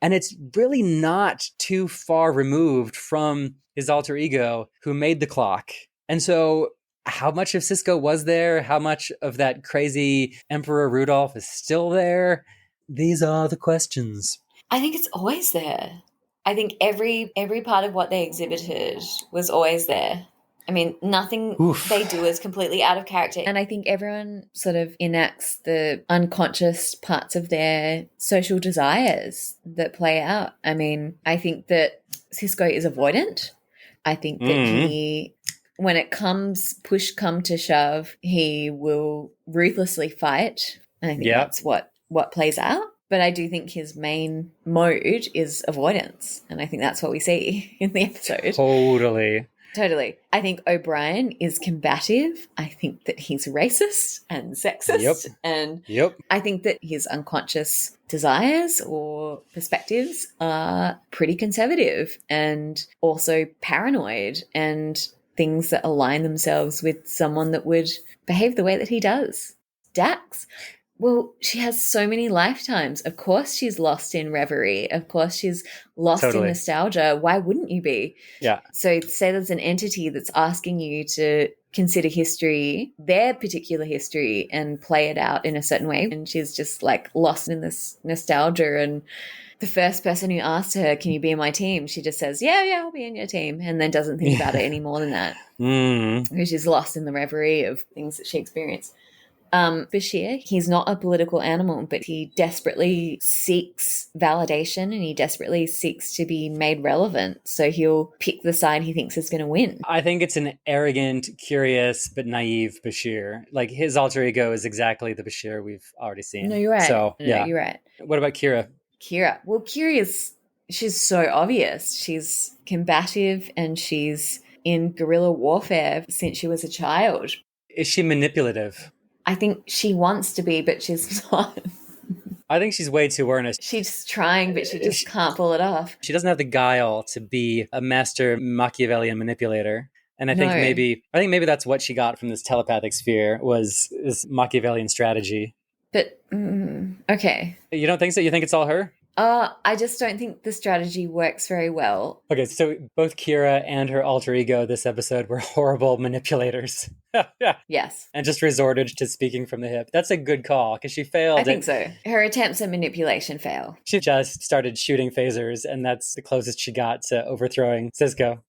And it's really not too far removed from his alter ego who made the clock. And so how much of Cisco was there? How much of that crazy Emperor Rudolph is still there? These are the questions. I think it's always there. I think every part of what they exhibited was always there. I mean, nothing they do is completely out of character. And I think everyone sort of enacts the unconscious parts of their social desires that play out. I mean, I think that Cisco is avoidant. I think that he, when it comes, push come to shove, he will ruthlessly fight. And I think that's what plays out. But I do think his main mode is avoidance. And I think that's what we see in the episode. Totally. I think O'Brien is combative. I think that he's racist and sexist. And I think that his unconscious desires or perspectives are pretty conservative and also paranoid and things that align themselves with someone that would behave the way that he does. Dax, well, she has so many lifetimes. Of course she's lost in reverie. Of course she's lost in nostalgia. Why wouldn't you be? Yeah. So say there's an entity that's asking you to consider history, their particular history, and play it out in a certain way. And she's just like lost in this nostalgia. And the first person who asked her, can you be in my team? She just says, yeah, I'll be in your team. And then doesn't think about it any more than that. Because she's lost in the reverie of things that she experienced. Bashir, he's not a political animal, but he desperately seeks validation and he desperately seeks to be made relevant. So he'll pick the side he thinks is going to win. I think it's an arrogant, curious, but naive Bashir. Like his alter ego is exactly the Bashir we've already seen. No, you're right. So, no, you're right. What about Kira? Well, Kira's she's so obvious. She's combative and she's in guerrilla warfare since she was a child. Is she manipulative? I think she wants to be, but she's not. I think she's way too earnest. She's trying, but she just can't pull it off. She doesn't have the guile to be a master Machiavellian manipulator. And I think No. maybe that's what she got from this telepathic sphere was this Machiavellian strategy. But, okay. You don't think so? You think it's all her? I just don't think the strategy works very well. Okay, so both Kira and her alter ego this episode were horrible manipulators. Yes. And just resorted to speaking from the hip. That's a good call, because she failed. I think so. Her attempts at manipulation fail. She just started shooting phasers, and that's the closest she got to overthrowing Cisco.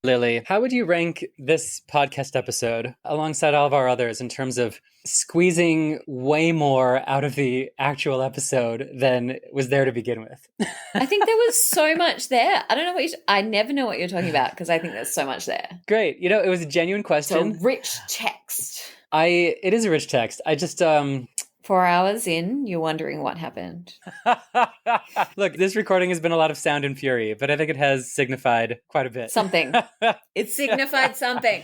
Lily, how would you rank this podcast episode alongside all of our others in terms of squeezing way more out of the actual episode than was there to begin with? I think there was so much there. I don't know I never know what you're talking about because I think there's so much there. Great. You know, it was a genuine question. It's a rich text. It is a rich text. I just 4 hours in, you're wondering what happened. Look, this recording has been a lot of sound and fury, but I think it has signified quite a bit. Something. It signified something.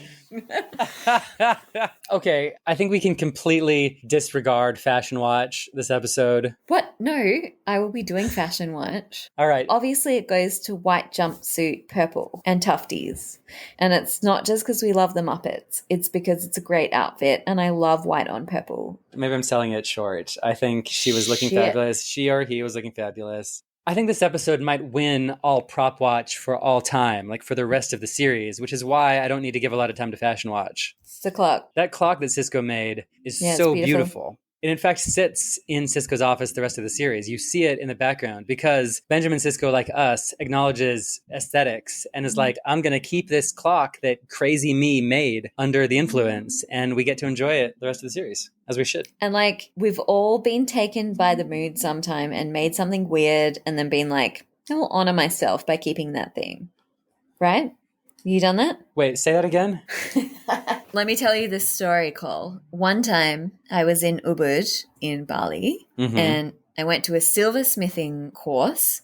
Okay, I think we can completely disregard Fashion Watch this episode. What? No, I will be doing Fashion Watch. All right. Obviously, it goes to white jumpsuit, purple, and tufties. And it's not just because we love the Muppets. It's because it's a great outfit, and I love white on purple. Maybe I'm selling it short. I think she was looking fabulous. She or he was looking fabulous. I think this episode might win all prop watch for all time, like for the rest of the series, which is why I don't need to give a lot of time to Fashion Watch. It's the clock. That clock that Cisco made is so beautiful. It in fact sits in Cisco's office the rest of the series. You see it in the background because Benjamin Sisko, like us, acknowledges aesthetics and is like, I'm going to keep this clock that crazy me made under the influence, and we get to enjoy it the rest of the series, as we should. And like, we've all been taken by the mood sometime and made something weird and then been like, I will honor myself by keeping that thing. Right? You done that? Wait, say that again? Let me tell you this story, Cole. One time I was in Ubud in Bali and I went to a silversmithing course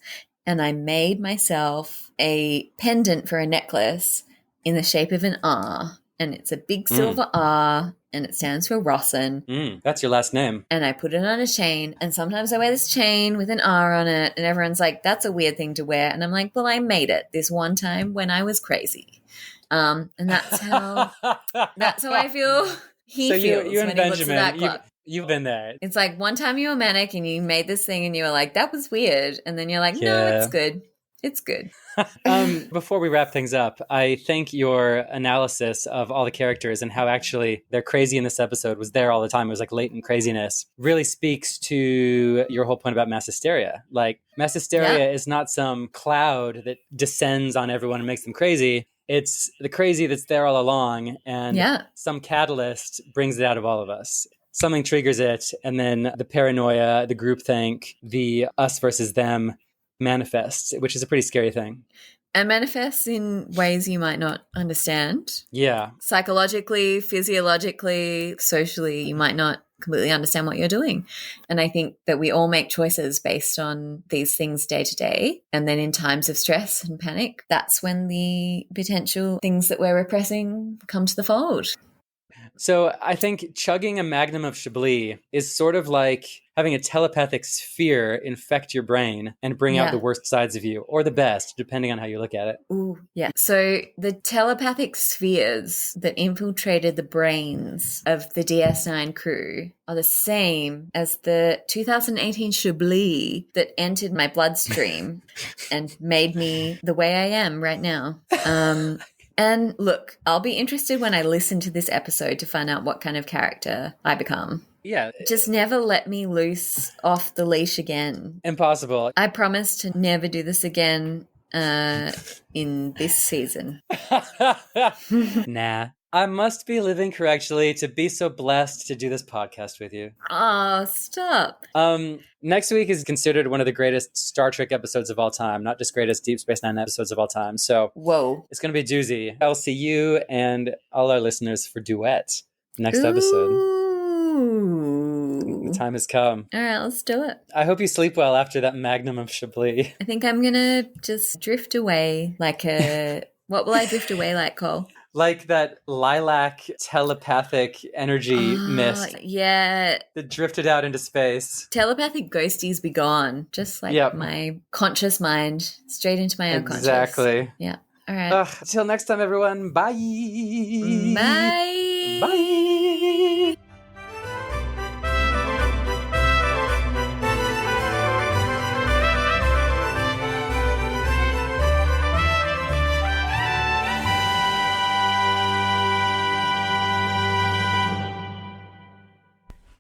and I made myself a pendant for a necklace in the shape of an R. And it's a big silver R and it stands for Rossin. That's your last name. And I put it on a chain and sometimes I wear this chain with an R on it and everyone's like, that's a weird thing to wear. And I'm like, well, I made it this one time when I was crazy. And that's how I feel he feels you and when Benjamin, he looks at that clock. You've been there. It's like one time you were manic and you made this thing and you were like, that was weird. And then you're like, no, it's good. It's good. Before we wrap things up, I think your analysis of all the characters and how actually they're crazy in this episode was there all the time. It was like latent craziness. Really speaks to your whole point about mass hysteria. Like, mass hysteria is not some cloud that descends on everyone and makes them crazy. It's the crazy that's there all along, and some catalyst brings it out of all of us. Something triggers it, and then the paranoia, the groupthink, the us versus them manifests, which is a pretty scary thing. And manifests in ways you might not understand. Yeah. Psychologically, physiologically, socially, you might not completely understand what you're doing. And I think that we all make choices based on these things day to day. And then in times of stress and panic, that's when the potential things that we're repressing come to the fold. So I think chugging a magnum of Chablis is sort of like having a telepathic sphere infect your brain and bring out the worst sides of you, or the best, depending on how you look at it. Ooh, yeah. So the telepathic spheres that infiltrated the brains of the DS9 crew are the same as the 2018 Chablis that entered my bloodstream and made me the way I am right now. And look, I'll be interested when I listen to this episode to find out what kind of character I become. Yeah. Just never let me loose off the leash again. Impossible. I promise to never do this again in this season. Nah. I must be living correctly to be so blessed to do this podcast with you. Oh, stop. Next week is considered one of the greatest Star Trek episodes of all time, not just greatest Deep Space Nine episodes of all time. So whoa, it's going to be a doozy. I'll see you and all our listeners for Duet next episode. Ooh. time has come. All right, let's do it. I hope you sleep well after that magnum of Chablis. I think I'm going to just drift away like a... What will I drift away like, Cole? Like that lilac telepathic energy mist. Yeah. That drifted out into space. Telepathic ghosties be gone. Just like my conscious mind, straight into my unconscious. Exactly. Yeah. All right. Till next time, everyone. Bye. Bye. Bye.